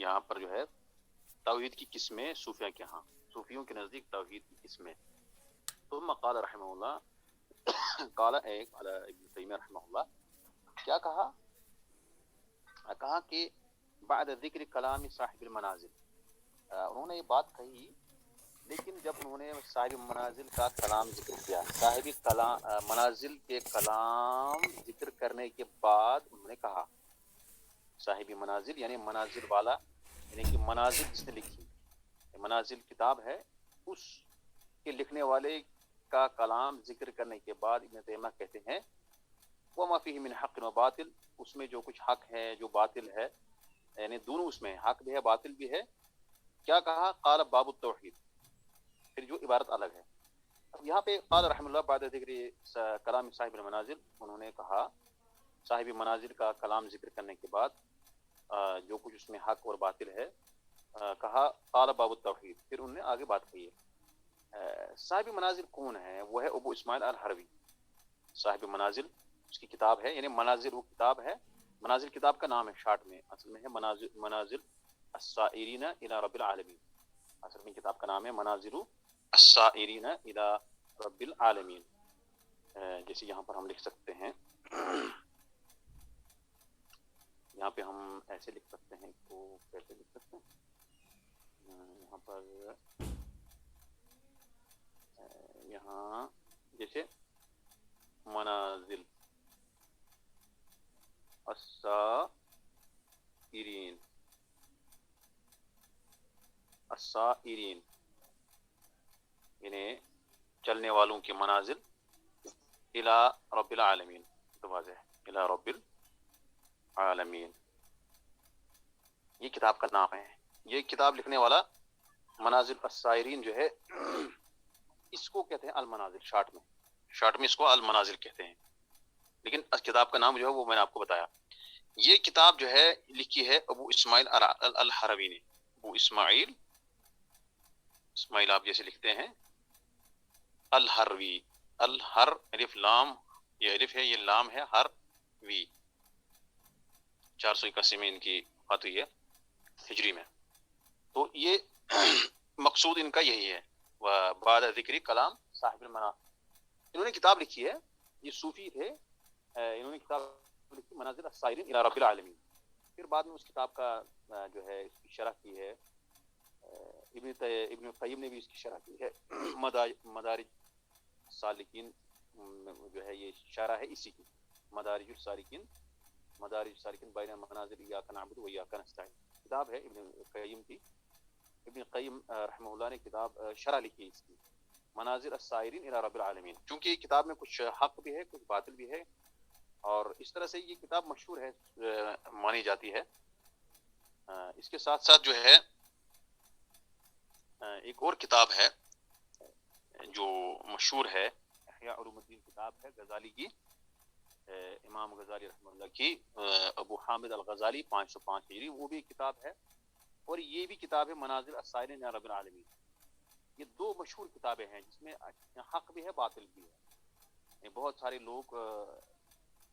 یہاں پر جو ہے توحید کی قسمیں صوفیہ کے ہاں، صوفیوں کے نزدیک توحید کی قسمیں. ثم قال رحمہ اللہ، قال ابن تیمیہ رحمہ اللہ کیا کہا کہ بعد ذکر کلام صاحب المنازل، انہوں نے یہ بات کہی لیکن جب انہوں نے صاحب منازل کا کلام ذکر کیا، صاحب منازل کے کلام ذکر کرنے کے بعد انہوں نے کہا، صاحب منازل یعنی منازل والا، یعنی کہ منازل جس نے لکھی، منازل کتاب ہے، اس کے لکھنے والے کا کلام ذکر کرنے کے بعد ابن تیمیہ کہتے ہیں وما فیہ من حق و باطل، اس میں جو کچھ حق ہے جو باطل ہے، یعنی دونوں اس میں حق بھی ہے باطل بھی ہے. کیا کہا؟ قال باب التوحید، پھر جو عبارت الگ ہے. اب یہاں پہ قال رحم اللہ بعد ذکر کلام صاحب المنازل، انہوں نے کہا صاحب منازل کا کلام ذکر کرنے کے بعد جو کچھ اس میں حق اور باطل ہے، کہا قال باب التوحید، پھر انہوں نے آگے بات کہی ہے. صاحب منازل کون ہے؟ وہ ہے ابو اسماعیل الحروی. صاحب منازل اس کی کتاب ہے، یعنی منازل وہ کتاب ہے، منازل کتاب کا نام ہے، شارٹ میں اصل میں ہے منازل السائرین الی رب العالمین. اصل میں کتاب کا نام ہے منازل السائرین الی رب العالمین. جیسے یہاں پر ہم لکھ سکتے ہیں، یہاں پہ ہم ایسے لکھ سکتے ہیں، تو کیسے لکھ سکتے ہیں یہاں پر، یہاں جیسے منازل السائرین یعنی چلنے والوں کی منازل، الی رب العالمین، تو واضح ہے الی رب العالمین. یہ کتاب کا نام ہے. یہ کتاب لکھنے والا منازل السائرین جو ہے اس کو کہتے ہیں المنازل، شارٹ میں اس کو المنازل کہتے ہیں، لیکن اس کتاب کا نام جو ہے وہ میں نے آپ کو بتایا. یہ کتاب جو ہے لکھی ہے ابو اسماعیل الحروی نے. ابو اسماعیل آپ جیسے لکھتے ہیں الحروی، الحر الف لام، یہ الف ہے یہ لام ہے، ہر وی، 481 میں ان کی وفات ہوئی ہے ہجری میں. تو یہ مقصود ان کا یہی ہے، بعد ذکری کلام صاحب المنازل. انہوں نے کتاب لکھی ہے، یہ صوفی تھے، انہوں نے کتاب لکھی منازل السائرین الی رب العالمین. پھر بعد میں اس کتاب کا جو ہے اس کی شرح کی ہے ابن قیم نے بھی اس کی شرح کی ہے. مدارج السالکین جو ہے یہ شرح ہے اسی کی، مدارج السالکین بین منازل ایاک نعبد و ایاک نستعین کتاب ہے ابن قیم کی. ابن قیم رحمہ اللہ نے کتاب شرح لکھی اس کی، منازل السائرین الی رب العالمین. چونکہ کتاب میں کچھ حق بھی ہے کچھ باطل بھی ہے، اور اس طرح سے یہ کتاب مشہور ہے، مانی جاتی ہے. اس کے ساتھ ساتھ جو ہے ایک اور کتاب ہے جو مشہور ہے، احیاء علوم الدین کتاب ہے غزالی کی، امام غزالی رحمہ اللہ کی، ابو حامد الغزالی 505 ہجری، وہ بھی کتاب ہے. اور یہ بھی کتاب ہے منازل السائرین الی رب العالمین. یہ دو مشہور کتابیں ہیں جس میں حق بھی ہے باطل بھی ہے. بہت سارے لوگ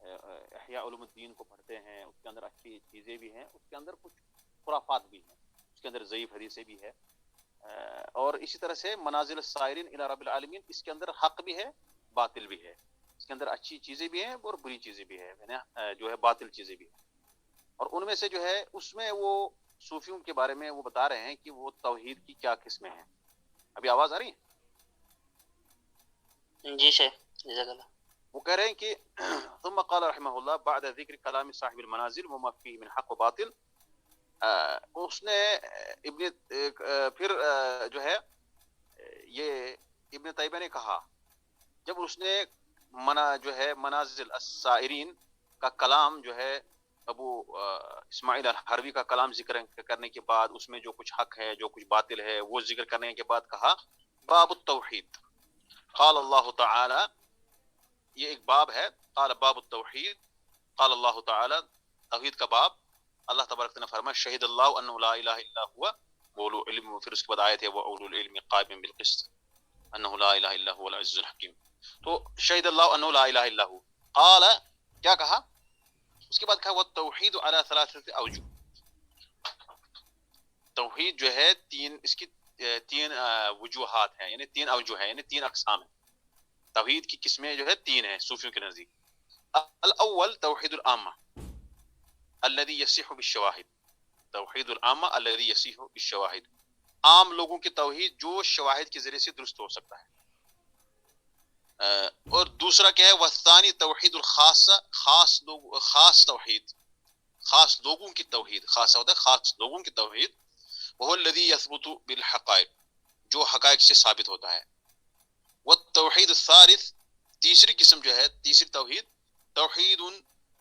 احیاء علوم الدین کو پڑھتے ہیں، اس کے اندر اچھی چیزیں بھی ہیں، اس کے اندر کچھ خرافات بھی ہیں، اس کے اندر ضعیف حدیثیں بھی ہے. اور اسی طرح سے منازل السائرین الی رب العالمین، اس کے اندر حق بھی ہے باطل بھی ہے، اس کے اندر اچھی چیزیں بھی ہیں اور بری چیزیں بھی ہیں، یعنی جو ہے باطل چیزیں بھی ہیں. اور ان میں سے جو ہے اس میں وہ صوفیوں کے بارے میں وہ بتا رہے ہیں کہ وہ توحید کی کیا قسمیں ہیں. ابھی آواز آ رہی ہے؟ جی شیخ جزاک اللہ. وہ کہہ رہے ہیں کہ ثم قال رحمہ اللہ بعد ذکر کلام صاحب المنازل وما فيه من حق و باطل، اس نے پھر جو ہے یہ ابن طیبہ نے کہا، جب اس نے جو ہے منازل السائرین کا کلام جو ہے ابو اسماعیل الحروی کا کلام ذکر کرنے کے بعد اس میں جو کچھ حق ہے جو کچھ باطل ہے وہ ذکر کرنے کے بعد کہا باب التوحید. قال اللہ تعالی، یہ ایک باب ہے، قال باب التوحید، قال اللہ تعالی، توحید کا باب. اللہ تبارک نے فرمایا شہید اللہ انہ لا الہ الا هو اولو العلم، پھر اس کے بعد آیت ہے واولو العلم قائما بالقسط انہ لا الہ الا هو العزیز الحکیم. تو شہید اللہ انہ لا الہ الا هو، قال کیا کہا؟ اس کے بعد کہا والتوحید علی ثلاثه اوجه، توحید جو ہے اس کی تین وجوہات ہیں، یعنی تین اوجہ ہیں، یعنی تین اقسام ہیں. توحید کی قسمیں جو ہے تین ہیں صوفیوں کے نزدیک. الاول توحید العامہ الذی یصح بالشواہد. توحید العامہ الذی یصح بالشواہد، عام لوگوں کی توحید جو شواہد کے ذریعے سے درست ہو سکتا ہے. اور دوسرا کیا ہے، والثانی توحید الخاصہ، خاص توحید، خاص لوگوں کی توحید، خاص ہوتا ہے خاص لوگوں کی توحید. وہ الذی یثبت بالحقائق، جو حقائق سے ثابت ہوتا ہے. والتوحید الثالث، تیسری قسم جو ہے، تیسری توحید، توحید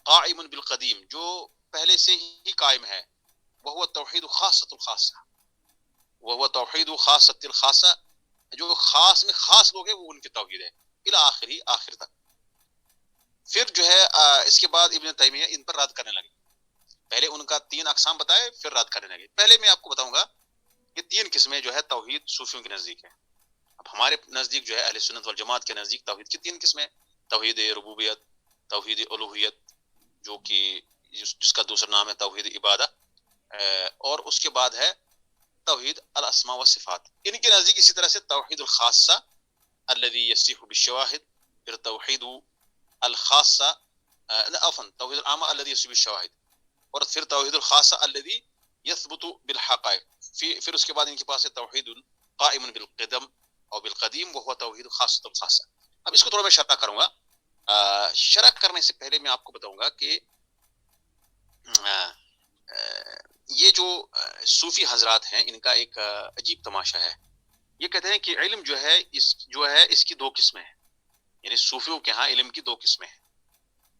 قائم بالقدیم، جو پہلے سے ہی قائم ہے. وہ توحید خاصۃ الخاصہ، وہ توحید خاصۃ الخاصہ، جو خاص میں خاص لوگ ہیں وہ ان کی توحید ہے، الی آخری، آخر تک. پھر جو ہے اس کے بعد ابن تیمیہ ان پر رد کرنے لگے. پہلے ان کا تین اقسام بتائے، پھر رد کرنے لگے. پہلے میں آپ کو بتاؤں گا کہ تین قسمیں جو ہے توحید صوفیوں کے نزدیک ہے. اب ہمارے نزدیک جو ہے اہل سنت والجماعت کے نزدیک توحید کی تین قسمیں، توحید ربوبیت، توحید الوہیت جو کہ جس کا دوسرا نام ہے توحید عبادہ، اور اس کے بعد ہے توحید الاسماء والصفات. ان کے نزدیک اسی طرح سے توحید الخاصہ الذی یصح بالشواہد، پھر توحید الخاصہ عفوا توحید العامہ الذی یصح بالشواہد، اور پھر توحید الخاصہ الذی یثبت بالحقائق. پھر اس کے بعد ان کے پاس ہے توحید قائم بالقدم اور بالقدیم، وہ توحید خاصۃ الخاصہ. اب اس کو تھوڑا میں شرح کروں گا. شرح کرنے سے پہلے میں آپ کو بتاؤں گا کہ یہ جو صوفی حضرات ہیں ان کا ایک عجیب تماشا ہے. یہ کہتے ہیں کہ علم جو ہے اس کی دو قسمیں ہیں، یعنی صوفیوں کے ہاں علم کی دو قسمیں ہیں.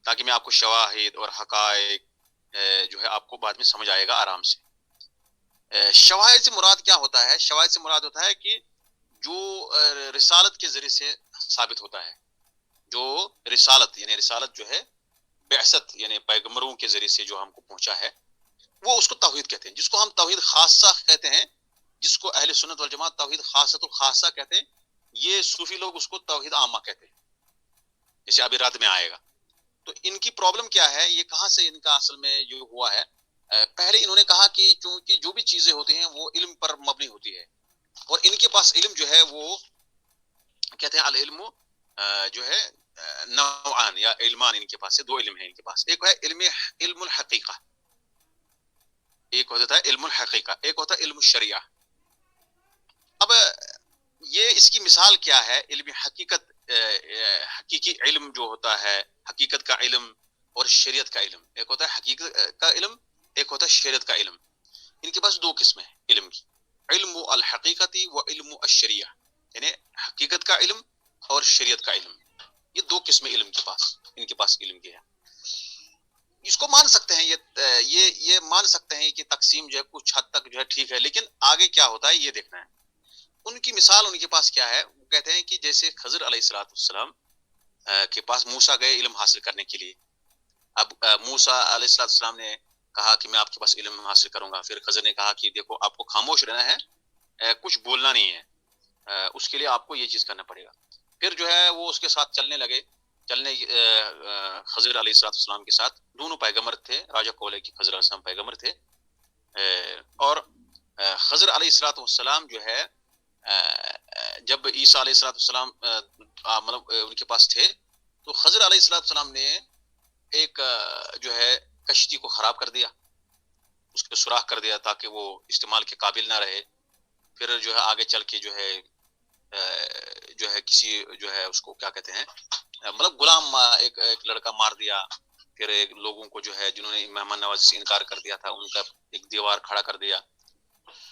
تاکہ میں آپ کو شواہد اور حقائق جو ہے آپ کو بعد میں سمجھ آئے گا آرام سے. شواہد سے مراد کیا ہوتا ہے؟ شواہد سے مراد ہوتا ہے کہ جو رسالت کے ذریعے سے ثابت ہوتا ہے. جو رسالت، یعنی رسالت جو ہے بعثت، یعنی پیغمبروں کے ذریعے سے جو ہم کو پہنچا ہے، وہ اس کو توحید کہتے ہیں. جس کو ہم توحید خاصہ کہتے ہیں، جس کو اہل سنت والجماعت توحید خاصۃ الخاصہ کہتے ہیں، یہ صوفی لوگ اس کو توحید عامہ کہتے ہیں، جیسے ابھی رات میں آئے گا. تو ان کی پرابلم کیا ہے، یہ کہاں سے ان کا اصل میں جو ہوا ہے؟ پہلے انہوں نے کہا کہ چونکہ جو بھی چیزیں ہوتی ہیں وہ علم پر مبنی ہوتی ہے، اور ان کے پاس علم جو ہے وہ کہتے ہیں العلم جو ہے نوعان یا علمان، ان کے پاس سے دو علم ہیں. ان کے پاس ایک ہے علم الحقیقہ، ایک ہوتا ہے علم الحقیقہ، ایک ہوتا ہے علم الشریعہ. اب یہ اس کی مثال کیا ہے؟ علم حقیقت، حقیقی علم جو ہوتا ہے، حقیقت کا علم اور شریعت کا علم. ایک ہوتا ہے حقیقت کا علم، ایک ہوتا ہے شریعت کا علم. ان کے پاس دو قسمیں ہیں علم کی، علم الحقیقتی و علم الشریعہ، یعنی حقیقت کا علم اور شریعت کا علم. یہ دو قسمیں علم کے پاس، ان کے پاس علم کی ہے. اس کو مان سکتے ہیں، یہ مان سکتے ہیں کہ تقسیم جو ہے کچھ حد تک جو ہے ٹھیک ہے، لیکن آگے کیا ہوتا ہے یہ دیکھنا ہے. ان کی مثال ان کے پاس کیا ہے؟ وہ کہتے ہیں کہ جیسے خضر علیہ السلام کے پاس موسیٰ گئے علم حاصل کرنے کے لیے. اب موسیٰ علیہ السلام نے کہا کہ میں آپ کے پاس علم حاصل کروں گا. پھر خضر نے کہا کہ دیکھو آپ کو خاموش رہنا ہے، کچھ بولنا نہیں ہے، اس کے لیے آپ کو یہ چیز کرنا پڑے گا. پھر جو ہے وہ اس کے ساتھ چلنے لگے، خضر علیہ السلام کے ساتھ. دونوں پیغمبر تھے، راجہ کولے کی خضر علیہ السلام پیغمبر تھے. اور خضر علیہ السلام جو ہے جب عیسیٰ علیہ السلام مطلب ان کے پاس تھے، تو خضر علیہ السلام نے ایک جو ہے کشتی کو خراب کر دیا، اس کو سوراخ کر دیا تاکہ وہ استعمال کے قابل نہ رہے. پھر جو ہے آگے چل کے جو ہے کسی جو ہے اس کو کیا کہتے ہیں، مطلب غلام ایک لڑکا مار دیا. پھر ایک لوگوں کو جو ہے جنہوں نے مہمان نوازی سے انکار کر دیا تھا، ان کا ایک دیوار کھڑا کر دیا.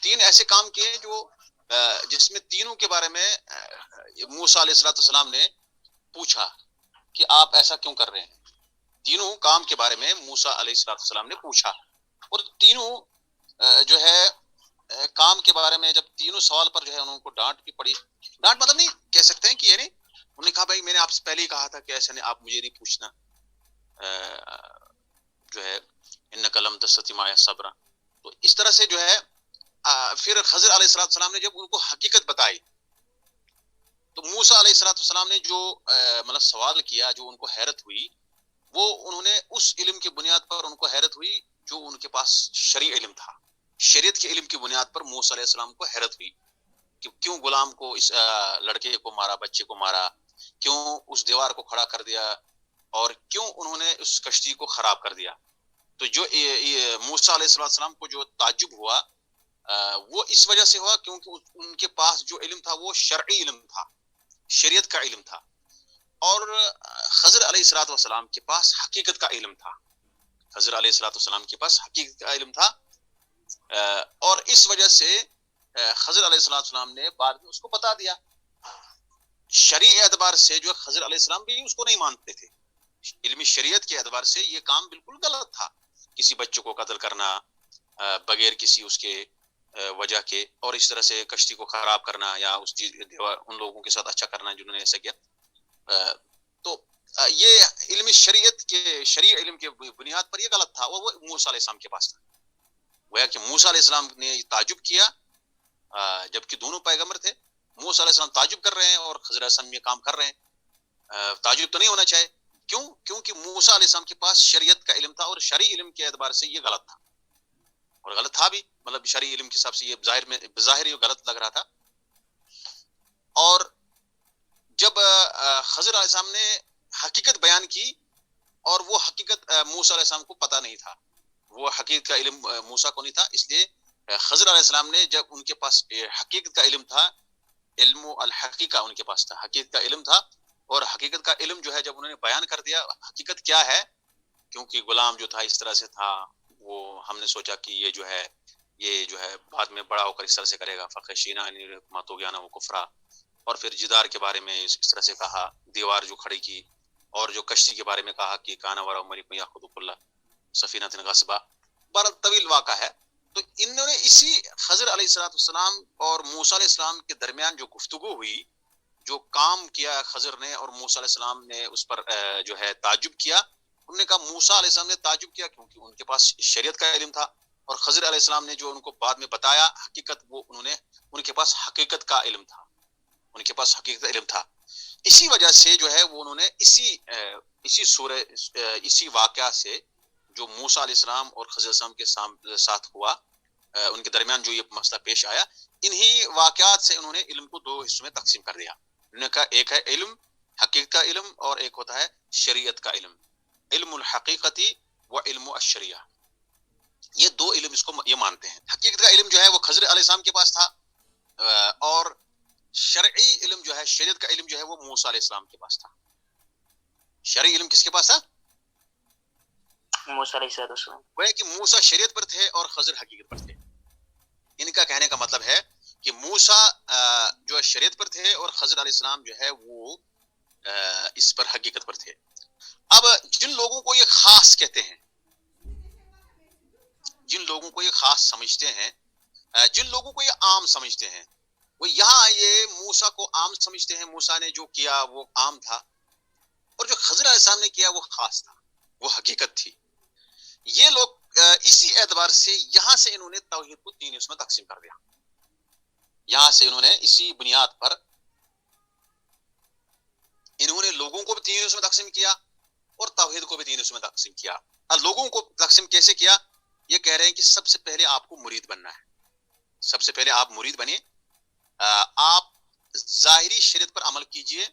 تین ایسے کام کیے جو جس میں تینوں کے بارے میں موسیٰ علیہ السلام نے پوچھا کہ آپ ایسا کیوں کر رہے ہیں. تینوں کام کے بارے میں موسیٰ علیہ السلام نے پوچھا، اور تینوں جو ہے کام کے بارے میں جب تینوں سوال پر جو ہے انہوں کو ڈانٹ بھی پڑی. ڈانٹ مطلب نہیں کہہ سکتے ہیں کہ یعنی انہوں نے کہا بھائی میں نے آپ سے پہلے ہی کہا تھا کہ ایسا نہیں، آپ مجھے نہیں پوچھنا جو ہے انک لم تستطع معی صبرا. تو اس طرح سے جو ہے پھر خضر علیہ السلام نے جب ان کو حقیقت بتائی، تو موسیٰ علیہ السلام نے جو مطلب سوال کیا، جو ان کو حیرت ہوئی، وہ انہوں نے اس علم کی بنیاد پر ان کو حیرت ہوئی جو ان کے پاس شرعی علم تھا. شریعت کے علم کی بنیاد پر موسیٰ علیہ السلام کو حیرت ہوئی کہ کیوں غلام کو اس لڑکے کو مارا، بچے کو مارا، کیوں اس دیوار کو کھڑا کر دیا، اور کیوں انہوں نے اس کشتی کو خراب کر دیا. تو جو موسیٰ علیہ السلام کو جو تعجب ہوا وہ اس وجہ سے ہوا کیونکہ ان کے پاس جو علم تھا وہ شرعی علم تھا، شریعت کا علم تھا، اور خضر علیہ السلام کے پاس حقیقت کا علم تھا. خضر علیہ السلام کے پاس حقیقت کا علم تھا، اور اس وجہ سے خضر علیہ السلام نے بعد میں اس کو بتا دیا. شرعی اعتبار سے جو خضر علیہ السلام بھی اس کو نہیں مانتے تھے، علمی شریعت کے اعتبار سے یہ کام بالکل غلط تھا، کسی بچے کو قتل کرنا بغیر کسی اس کے وجہ کے، اور اس طرح سے کشتی کو خراب کرنا یا اس ان لوگوں کے ساتھ اچھا کرنا جنہوں نے ایسا کیا. تو یہ علم شریعت کے شرعی علم کے بنیاد پر یہ غلط تھا، اور وہ موسیٰ علیہ السلام کے پاس تھا. گویا کہ موسیٰ علیہ السلام نے تعجب کیا جبکہ دونوں پیغمبر تھے. موسیٰ علیہ السلام تعجب کر رہے ہیں اور خضر علیہ السلام یہ کام کر رہے ہیں. تعجب تو نہیں ہونا چاہیے. کیوں؟ کیونکہ موسیٰ علیہ السلام کے پاس شریعت کا علم تھا، اور شرعی علم کے اعتبار سے یہ غلط تھا، اور غلط تھا بھی، مطلب شرعی علم کے حساب سے یہ بظاہر یہ غلط لگ رہا تھا. اور جب خضر علیہ السلام نے حقیقت بیان کی، اور وہ حقیقت موسیٰ علیہ السلام کو پتہ نہیں تھا، وہ حقیقت کا علم موسیٰ کو نہیں تھا، اس لیے خضر علیہ السلام نے جب ان کے پاس حقیقت کا علم تھا، علم الحقیقہ ان کے پاس تھا، حقیقت کا علم تھا، اور حقیقت کا علم جو ہے جب انہوں نے بیان کر دیا حقیقت کیا ہے، کیونکہ غلام جو تھا اس طرح سے تھا، وہ ہم نے سوچا کہ یہ جو ہے بعد میں بڑا ہو کر اس طرح سے کرے گا، فخشینا ان حکمت ہو گیا نا وہ کفرا. اور پھر جدار کے بارے میں اس طرح سے کہا، دیوار جو کھڑی کی، اور جو کشتی کے بارے میں کہا کہ کانا ورا عمری کو یاخذ کل سفینہ غصبا. بڑا طویل واقعہ ہے. تو انہوں نے اسی خضر علیہ السلام اور موسیٰ علیہ السلام کے درمیان جو گفتگو ہوئی، جو کام کیا خضر نے اور موسیٰ علیہ السلام نے اس پر جو ہے تعجب کیا. انہوں نے کہا موسیٰ علیہ السلام نے تعجب کیا کیونکہ ان کے پاس شریعت کا علم تھا، اور خضر علیہ السلام نے جو ان کو بعد میں بتایا حقیقت، وہ ان کے پاس حقیقت کا علم تھا، ان کے پاس حقیقت علم تھا. اسی وجہ سے جو ہے وہ انہوں نے اسی واقعہ سے جو موسیٰ علیہ السلام اور خضر علیہ السلام کے ساتھ ہوا، ان کے درمیان جو یہ مسئلہ پیش آیا، انہی واقعات سے انہوں نے علم کو دو حصوں میں تقسیم کر دیا. انہوں نے کہا ایک ہے علم حقیقت کا علم، اور ایک ہوتا ہے شریعت کا علم، علم الحقیقتی و علم الشریعہ. یہ دو علم اس کو یہ مانتے ہیں. حقیقت کا علم جو ہے وہ خضر علیہ السلام کے پاس تھا، اور شرعی علم جو ہے شریعت کا علم جو ہے وہ موسیٰ علیہ السلام کے پاس تھا. شرعی علم کس کے پاس تھا؟ موسیٰ علیہ السلام. وہ کہ موسیٰ شریعت پر تھے اور خضر حقیقت پر تھے. ان کا کہنے کا مطلب ہے کہ موسیٰ جو شریعت پر تھے اور خضر علیہ السلام جو ہے وہ اس پر حقیقت پر تھے. اب جن لوگوں کو یہ خاص کہتے ہیں، جن لوگوں کو یہ خاص سمجھتے ہیں، جن لوگوں کو یہ عام سمجھتے ہیں، وہ یہاں یہ موسیٰ کو عام سمجھتے ہیں. موسیٰ نے جو کیا وہ عام تھا، اور جو خضر علیہ السلام نے کیا وہ خاص تھا، وہ حقیقت تھی. یہ لوگ اسی اعتبار سے یہاں سے انہوں نے توحید کو تین حصوں میں تقسیم کر دیا. یہاں سے انہوں نے اسی بنیاد پر انہوں نے لوگوں کو بھی تین حصوں میں تقسیم کیا اور توحید کو بھی تین حصوں میں تقسیم کیا. لوگوں کو تقسیم کیسے کیا؟ یہ کہہ رہے ہیں کہ سب سے پہلے آپ کو مرید بننا ہے، سب سے پہلے آپ مرید بنیے، آپ ظاہری شریعت پر عمل کیجئے،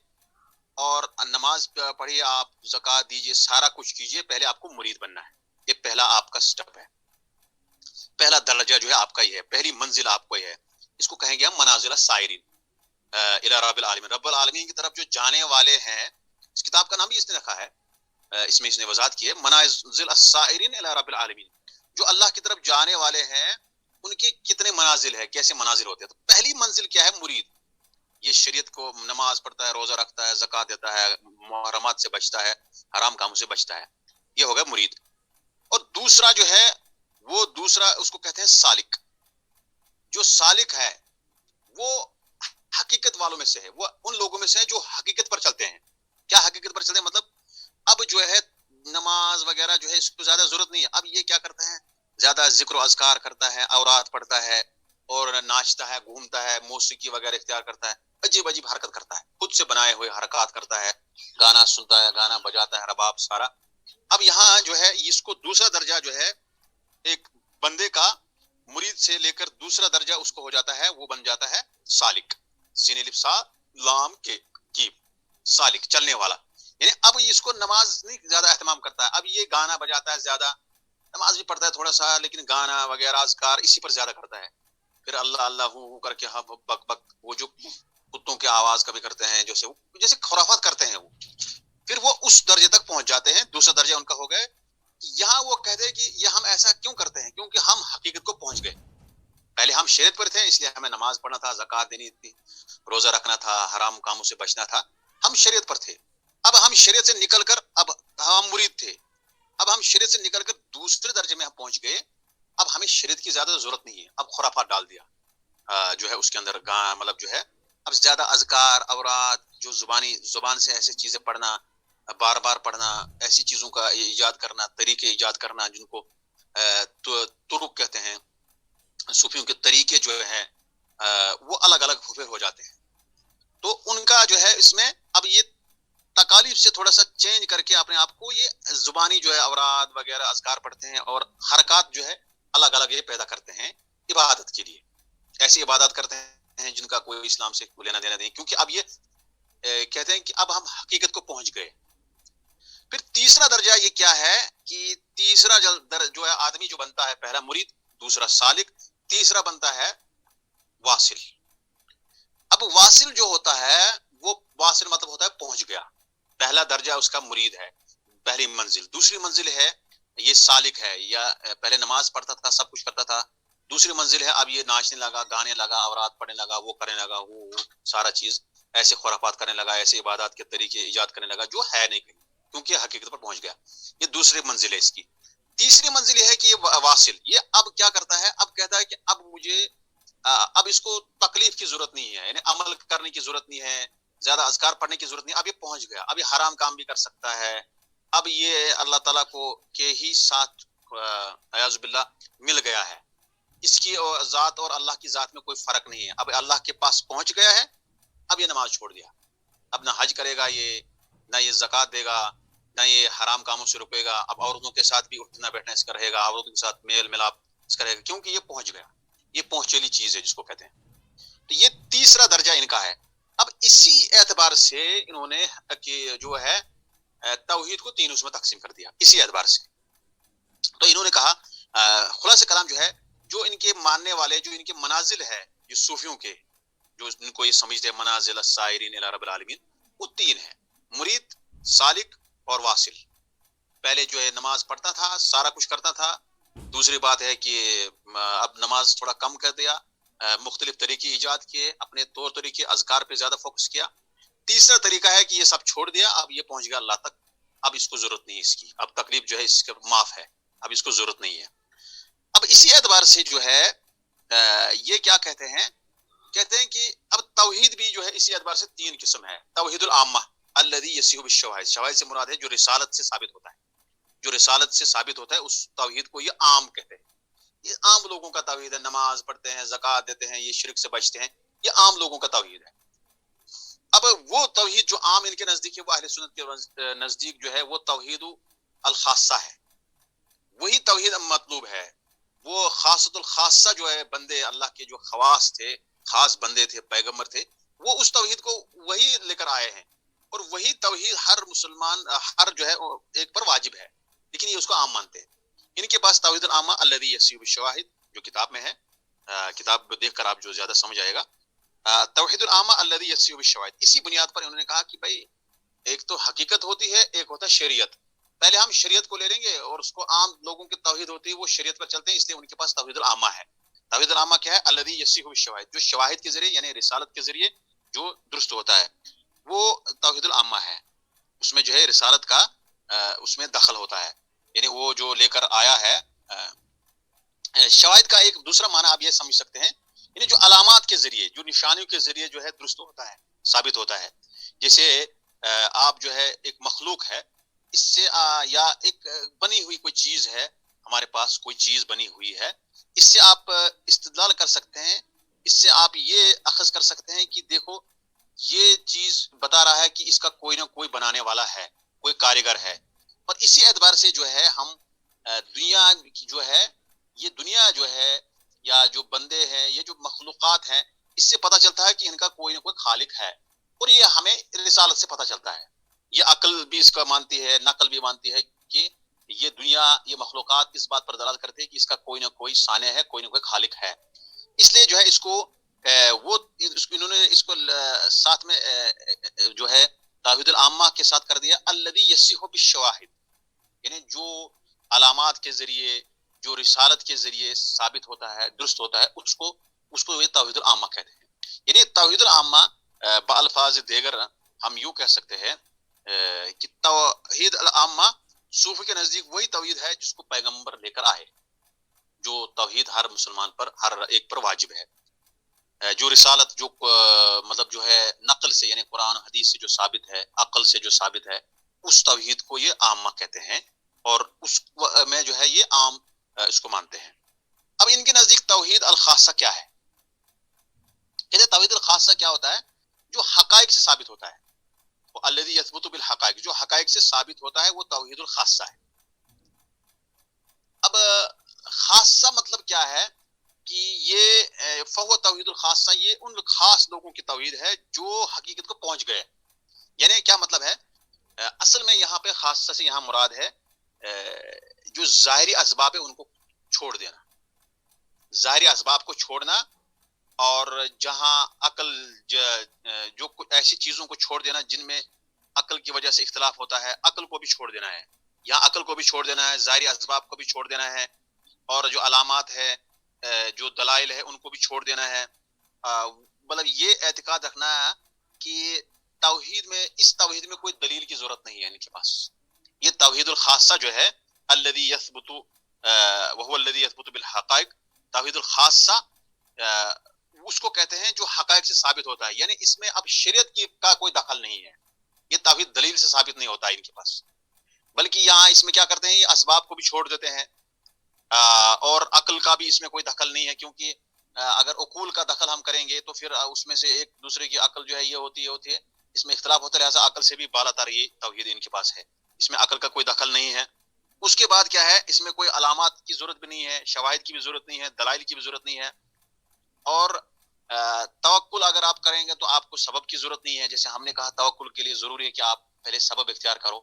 اور نماز پڑھیے، آپ زکوٰۃ دیجئے، سارا کچھ کیجئے، پہلے آپ کو مرید بننا ہے. یہ پہلا آپ کا سٹیپ ہے، پہلا درجہ جو ہے آپ کا یہ ہے، پہلی منزل آپ کو یہ ہے. اس کو کہیں گے ہم منازل السائرین الی رب العالمین، رب العالمین کی طرف جو جانے والے ہیں. اس کتاب کا نام بھی اس نے رکھا ہے، اس میں اس نے وضاحت کی ہے، منازل السائرین الی رب العالمین. جو اللہ کی طرف جانے والے ہیں ان کے کتنے منازل ہے، کیسے منازل ہوتے ہیں. تو پہلی منزل کیا ہے؟ مرید. یہ شریعت کو نماز پڑھتا ہے، روزہ رکھتا ہے، زکوٰۃ دیتا ہے، محرمات سے بچتا ہے، حرام کاموں سے بچتا ہے، یہ ہوگا مرید. اور دوسرا جو ہے وہ دوسرا اس کو کہتے ہیں سالک. جو سالک ہے وہ حقیقت والوں میں سے ہے، وہ ان لوگوں میں سے ہے جو حقیقت پر چلتے ہیں. کیا حقیقت پر چلتے ہیں؟ مطلب اب جو ہے نماز وغیرہ جو ہے اس کو زیادہ ضرورت نہیں ہے. اب یہ کیا کرتا ہے؟ زیادہ ذکر و اذکار کرتا ہے، اورات پڑھتا ہے، اور ناچتا ہے، گھومتا ہے، موسیقی وغیرہ اختیار کرتا ہے، عجیب عجیب حرکت کرتا ہے، خود سے بنائے ہوئے حرکات کرتا ہے، گانا سنتا ہے، گانا بجاتا ہے، رباب سارا. اب یہاں جو ہے اس کو دوسرا درجہ جو ہے ایک بندے کا مرید سے لے کر دوسرا درجہ اس کو ہو جاتا ہے، وہ بن جاتا ہے سالک، سین الف سا لام کے کیب، سالک چلنے والا. یعنی اب اس کو نماز نہیں زیادہ اہتمام کرتا ہے، اب یہ گانا بجاتا ہے زیادہ، نماز بھی پڑھتا ہے تھوڑا سا لیکن گانا وغیرہ اذکار اسی پر زیادہ کرتا ہے. پھر اللہ اللہ ہو کر کے ہاں بک بک، وہ جو کتوں کی آواز کبھی کرتے ہیں جیسے خرافات کرتے ہیں وہ، پھر وہ اس درجے تک پہنچ جاتے ہیں. دوسرا درجہ ان کا ہو گئے، یہاں وہ کہتے ہیں کہ یہ ہم ایسا کیوں کرتے ہیں، کیونکہ ہم حقیقت کو پہنچ گئے. پہلے ہم شریعت پر تھے اس لیے ہمیں نماز پڑھنا تھا، زکوٰۃ دینی تھی، روزہ رکھنا تھا، حرام کاموں سے بچنا تھا، ہم شریعت پر تھے. اب ہم شریعت سے نکل کر، اب ہم مرید تھے، اب ہم شریعت سے نکل کر دوسرے درجے میں ہم پہنچ گئے. اب ہمیں شریعت کی زیادہ ضرورت نہیں ہے، اب خرافات ڈال دیا جو ہے اس کے اندر مطلب جو ہے اب زیادہ اذکار اوراد جو زبان سے ایسی چیزیں پڑھنا، بار بار پڑھنا، ایسی چیزوں کا ایجاد کرنا، طریقے ایجاد کرنا جن کو طرق کہتے ہیں، صوفیوں کے طریقے جو ہے وہ الگ الگ پھر ہو جاتے ہیں. تو ان کا جو ہے اس میں اب یہ تکالیف سے تھوڑا سا چینج کر کے اپنے آپ کو یہ زبانی جو ہے اوراد وغیرہ اذکار پڑھتے ہیں، اور حرکات جو ہے الگ الگ یہ پیدا کرتے ہیں عبادت کے لیے. ایسی عبادات کرتے ہیں جن کا کوئی اسلام سے لینا دینا نہیں، کیونکہ اب یہ کہتے ہیں کہ اب ہم حقیقت کو پہنچ گئے. پھر تیسرا درجہ یہ کیا ہے کہ تیسرا جو ہے آدمی جو بنتا ہے، پہلا مرید، دوسرا سالک، تیسرا بنتا ہے واصل. اب واصل جو ہوتا ہے وہ واصل مطلب ہوتا ہے پہنچ گیا. پہلا درجہ اس کا مرید ہے، پہلی منزل. دوسری منزل ہے یہ سالک ہے، یا پہلے نماز پڑھتا تھا، سب کچھ کرتا تھا. دوسری منزل ہے اب یہ ناچنے لگا، گانے لگا، اوراد پڑھنے لگا، وہ کرنے لگا، وہ سارا چیز ایسے خرافات کرنے لگا، ایسے عبادات کے طریقے ایجاد کرنے لگا جو ہے نہیں کہیں، کیونکہ حقیقت پر پہنچ گیا. یہ دوسری منزل ہے اس کی. تیسری منزل یہ ہے کہ یہ واصل، یہ اب کیا کرتا ہے، اب کہتا ہے کہ اب مجھے اب اس کو تکلیف کی ضرورت نہیں ہے، یعنی عمل کرنے کی ضرورت نہیں ہے، زیادہ اذکار پڑھنے کی ضرورت نہیں. اب یہ پہنچ گیا، اب یہ حرام کام بھی کر سکتا ہے، اب یہ اللہ تعالیٰ کو کے ہی ساتھ اعوذ باللہ مل گیا ہے. اس کی ذات اور اللہ کی ذات میں کوئی فرق نہیں ہے. اب اللہ کے پاس پہنچ گیا ہے، اب یہ نماز چھوڑ دیا، اب نہ حج کرے گا، یہ نہ یہ زکوٰۃ دے گا، نہ یہ حرام کاموں سے رکے گا. اب عورتوں کے ساتھ بھی اٹھنا بیٹھنا اس کا رہے گا، عورتوں کے ساتھ میل ملاپ اس کا رہے گا، کیونکہ یہ پہنچ گیا. یہ پہنچیلی چیز ہے جس کو کہتے ہیں. تو یہ تیسرا درجہ ان کا ہے. اب اسی اعتبار سے انہوں نے کہ جو ہے توحید کو تین اس میں تقسیم کر دیا اسی اعتبار سے. تو انہوں نے کہا خلاصہ کلام جو ہے، جو ان کے ماننے والے، جو ان کے منازل ہے، جو صوفیوں کے جو ان کو یہ سمجھتے ہیں منازل السائرین الی رب العالمین، وہ تین ہیں: مرید، سالک اور واصل. پہلے جو ہے نماز پڑھتا تھا، سارا کچھ کرتا تھا. دوسری بات ہے کہ اب نماز تھوڑا کم کر دیا، مختلف طریقے ایجاد کیے، اپنے طور طریقے اذکار پہ زیادہ فوکس کیا. تیسرا طریقہ ہے کہ یہ سب چھوڑ دیا، اب یہ پہنچ گیا اللہ تک، اب اس کو ضرورت نہیں اس کی، اب تکلیف جو ہے اس کا معاف ہے، اب اس کو ضرورت نہیں ہے. اب اسی اعتبار سے جو ہے یہ کیا کہتے ہیں کہ اب توحید بھی جو ہے اسی اعتبار سے تین قسم ہے. توحید العامہ الذی یصیح بالشواہد، شواہد سے مراد ہے جو رسالت سے ثابت ہوتا ہے، جو رسالت سے ثابت ہوتا ہے اس توحید کو یہ عام کہتے ہیں. یہ عام لوگوں کا توحید ہے، نماز پڑھتے ہیں، زکوٰۃ دیتے ہیں، یہ شرک سے بچتے ہیں، یہ عام لوگوں کا توحید ہے. اب وہ توحید جو عام ان کے نزدیک ہے، وہ اہل سنت کے نزدیک جو ہے وہ توحید الخاصہ ہے، وہی توحید مطلوب ہے. وہ خاصۃ الخاصہ جو ہے، بندے اللہ کے جو خواص تھے، خاص بندے تھے، پیغمبر تھے، وہ اس توحید کو وہی لے کر آئے ہیں، اور وہی توحید ہر مسلمان ہر جو ہے ایک پر واجب ہے، لیکن یہ اس کو عام مانتے ہیں. ان کے پاس توحید العامہ الذی یصیح بالشواہد جو کتاب میں ہے، کتاب دیکھ کر آپ جو زیادہ سمجھ آئے گا. توحید العامہ الذی یصیح بالشواہد، اسی بنیاد پر انہوں نے کہا کہ بھائی ایک تو حقیقت ہوتی ہے، ایک ہوتا ہے شریعت. پہلے ہم شریعت کو لے لیں گے، اور اس کو عام لوگوں کی توحید ہوتی ہے، وہ شریعت پر چلتے ہیں، اس لیے ان کے پاس توحید العامہ ہے. توحید العامہ کیا ہے؟ الذی یصیح بالشواہد، جو شواہد کے ذریعے یعنی رسالت کے ذریعے جو درست ہوتا ہے، وہ توحید العامہ ہے. اس میں جو ہے رسالت کا اس میں دخل ہوتا ہے، یعنی وہ جو لے کر آیا ہے. شواہد کا ایک دوسرا معنی آپ یہ سمجھ سکتے ہیں، یعنی جو علامات کے ذریعے، جو نشانیوں کے ذریعے جو ہے درست ہوتا ہے، ثابت ہوتا ہے. جیسے آپ جو ہے ایک مخلوق ہے، اس سے یا ایک بنی ہوئی کوئی چیز ہے، ہمارے پاس کوئی چیز بنی ہوئی ہے، اس سے آپ استدلال کر سکتے ہیں، اس سے آپ یہ اخذ کر سکتے ہیں کہ دیکھو یہ چیز بتا رہا ہے کہ اس کا کوئی نہ کوئی بنانے والا ہے، کوئی کاریگر ہے. اور اسی اعتبار سے جو ہے ہم دنیا جو ہے، یہ دنیا جو ہے یا جو بندے ہیں، یہ جو مخلوقات ہیں، اس سے پتہ چلتا ہے کہ ان کا کوئی نہ کوئی خالق ہے، اور یہ ہمیں رسالت سے پتہ چلتا ہے. یہ عقل بھی اس کا مانتی ہے، نقل بھی مانتی ہے کہ یہ دنیا، یہ مخلوقات اس بات پر دلالت کرتے ہیں کہ اس کا کوئی نہ کوئی صانع ہے، کوئی نہ کوئی خالق ہے. اس لیے جو ہے اس کو وہ انہوں نے اس کو ساتھ میں جو ہے توحید العامہ کے ساتھ کر دیا الذی یصح بالشواہد، یعنی جو علامات کے ذریعے، جو رسالت کے ذریعے ثابت ہوتا ہے، درست ہوتا ہے، اس کو یہ توحید العامہ کہتے ہیں. یعنی توحید العامہ بالفاظ دیگر ہم یوں کہہ سکتے ہیں کہ توحید العامہ صوفی کے نزدیک وہی توحید ہے جس کو پیغمبر لے کر آئے، جو توحید ہر مسلمان پر، ہر ایک پر واجب ہے. جو رسالت جو مطلب جو ہے نقل سے، یعنی قرآن حدیث سے جو ثابت ہے، عقل سے جو ثابت ہے، اس توحید کو یہ عامہ کہتے ہیں، اور اس میں جو ہے یہ عام اس کو مانتے ہیں. اب ان کے نزدیک توحید الخاصہ کیا ہے؟ کہتے توحید الخاصہ کیا ہوتا ہے؟ جو حقائق سے ثابت ہوتا ہے، وہ الذی یثبت بالحقائق، جو حقائق سے ثابت ہوتا ہے وہ توحید الخاصہ ہے. اب خاصہ مطلب کیا ہے کہ یہ فہو توحید الخاصہ، یہ ان خاص لوگوں کی توحید ہے جو حقیقت کو پہنچ گئے. یعنی کیا مطلب ہے؟ اصل میں یہاں پہ خاصہ سے یہاں مراد ہے جو ظاہری اسباب ہے ان کو چھوڑ دینا، ظاہری اسباب کو چھوڑنا، اور جہاں عقل جو ایسی چیزوں کو چھوڑ دینا جن میں عقل کی وجہ سے اختلاف ہوتا ہے، عقل کو بھی چھوڑ دینا ہے. یہاں عقل کو بھی چھوڑ دینا ہے، ظاہری اسباب کو بھی چھوڑ دینا ہے، اور جو علامات ہے، جو دلائل ہے، ان کو بھی چھوڑ دینا ہے. مطلب یہ اعتقاد رکھنا ہے کہ توحید میں، اس توحید میں کوئی دلیل کی ضرورت نہیں ہے ان کے پاس. یہ توحید الخاصہ جو ہے الذی یثبت وهو الذی یثبت بالحقائق، توحید الخاصہ اس کو کہتے ہیں جو حقائق سے ثابت ہوتا ہے. یعنی اس میں اب شریعت کی کا کوئی دخل نہیں ہے، یہ توحید دلیل سے ثابت نہیں ہوتا ہے ان کے پاس، بلکہ یہاں اس میں کیا کرتے ہیں، یہ اسباب کو بھی چھوڑ دیتے ہیں، اور عقل کا بھی اس میں کوئی دخل نہیں ہے، کیونکہ اگر عقول کا دخل ہم کریں گے تو پھر اس میں سے ایک دوسرے کی عقل جو ہے یہ ہوتی ہے، اس میں اختلاف ہوتا ہے، لہٰذا عقل سے بھی بالا تر یہ توحید ان کے پاس ہے، اس میں عقل کا کوئی دخل نہیں ہے. اس کے بعد کیا ہے، اس میں کوئی علامات کی ضرورت بھی نہیں ہے، شواہد کی بھی ضرورت نہیں ہے، دلائل کی بھی ضرورت نہیں ہے. اور توکل اگر آپ کریں گے تو آپ کو سبب کی ضرورت نہیں ہے. جیسے ہم نے کہا توکل کے لیے ضروری ہے کہ آپ پہلے سبب اختیار کرو.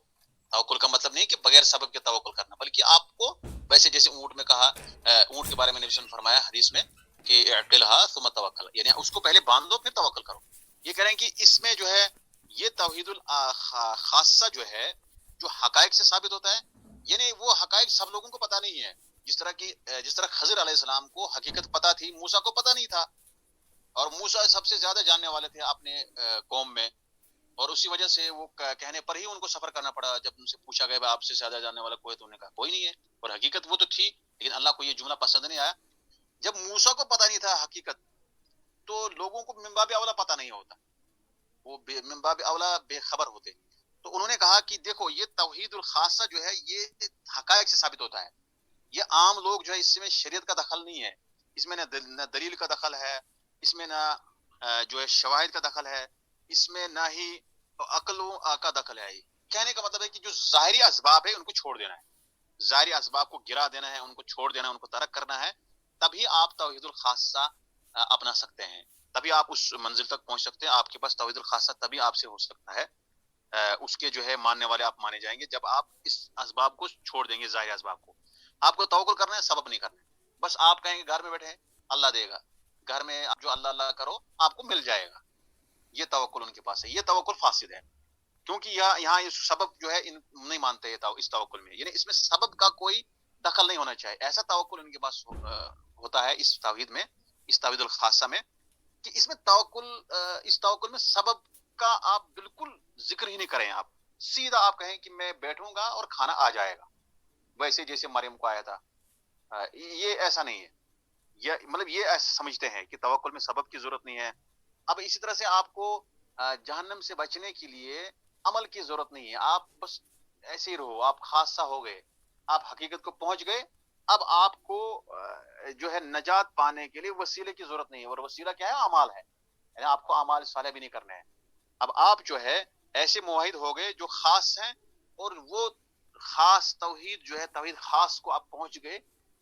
توکل کا مطلب نہیں کہ بغیر سبب کے توکل کرنا، بلکہ آپ کو ویسے جیسے اونٹ میں کہا، اونٹ کے بارے میں نبی صلی اللہ علیہ وسلم نے فرمایا حدیث میں کہ اعقلھا ثم توکل، یعنی اس کو پہلے باندھ دو پھر توکل کرو. یہ کہہ رہے ہیں کہ اس میں جو ہے یہ توحید الخاصہ جو ہے، جو حقائق سے ثابت ہوتا ہے، یعنی وہ حقائق سب لوگوں کو پتہ نہیں ہے. جس طرح خضر علیہ السلام کو حقیقت پتہ تھی، موسیٰ کو پتہ نہیں تھا، اور موسیٰ سب سے زیادہ جاننے والے تھے اپنے قوم میں، اور اسی وجہ سے وہ کہنے پر ہی ان کو سفر کرنا پڑا. جب ان سے پوچھا گیا آپ سے زیادہ جاننے والا کوئی، تو انہوں نے کہا کوئی نہیں ہے، اور حقیقت وہ تو تھی، لیکن اللہ کو یہ جملہ پسند نہیں آیا. جب موسیٰ کو پتہ نہیں تھا حقیقت، تو لوگوں کو من باب اولا پتہ نہیں ہوتا، وہ من باب اولا بے خبر ہوتے. تو انہوں نے کہا کہ دیکھو یہ توحید الخاصہ جو ہے یہ حقائق سے ثابت ہوتا ہے. یہ عام لوگ جو ہے اس میں شریعت کا دخل نہیں ہے، اس میں نہ دلیل کا دخل ہے، اس میں نہ جو ہے شواہد کا دخل ہے، اس میں نہ ہی عقلوں کا دخل ہے. کہنے کا مطلب ہے کہ جو ظاہری اسباب ہے ان کو چھوڑ دینا ہے، ظاہری اسباب کو گرا دینا ہے، ان کو چھوڑ دینا ہے، ان کو ترک کرنا ہے، تبھی آپ توحید الخاصہ اپنا سکتے ہیں، تبھی آپ اس منزل تک پہنچ سکتے ہیں. آپ کے پاس توحید الخاصہ تبھی آپ سے ہو سکتا ہے، اس کے جو ہے ماننے والے آپ مانے جائیں گے جب آپ اس اسباب کو چھوڑ دیں گے، ظاہری اسباب کو. آپ کو توکل کرنا ہے، سبب نہیں کرنا ہے. بس آپ کہیں گے گھر میں بیٹھے ہیں اللہ دے گا، گھر میں آپ جو اللہ اللہ کرو آپ کو مل جائے گا. یہ توکل ان کے پاس ہے، یہ توکل فاسد ہے، کیونکہ یہاں یہ سبب جو ہے نہیں مانتے اس توکل میں، یعنی اس میں سبب کا کوئی دخل نہیں ہونا چاہیے. ایسا توکل ان کے پاس ہوتا ہے اس توحید میں، اس توحید الخاصہ میں، کہ اس میں اس توکل میں سبب کا آپ بالکل ذکر ہی نہیں کریں. آپ سیدھا آپ کہیں کہ میں بیٹھوں گا اور کھانا آ جائے گا، ویسے جیسے مریم کو آیا تھا. یہ ایسا نہیں ہے، مطلب یہ ایسا سمجھتے ہیں کہ توکل میں سبب کی ضرورت نہیں ہے. اب اسی طرح سے آپ کو جہنم سے بچنے کے لیے عمل کی ضرورت نہیں ہے، آپ بس ایسے ہی رہو، آپ خاصہ ہو گئے، آپ حقیقت کو پہنچ گئے. اب آپ کو جو ہے نجات پانے کے لیے وسیلے کی ضرورت نہیں ہے، اور وسیلہ کیا ہے؟ اعمال ہے، یعنی آپ کو اعمال صالح بھی نہیں کرنے ہیں. اب آپ جو ہے ایسے موحد ہو گئے جو خاص ہیں، اور وہ خاص توحید جو ہے توحید خاص کو آپ پہنچ گئے.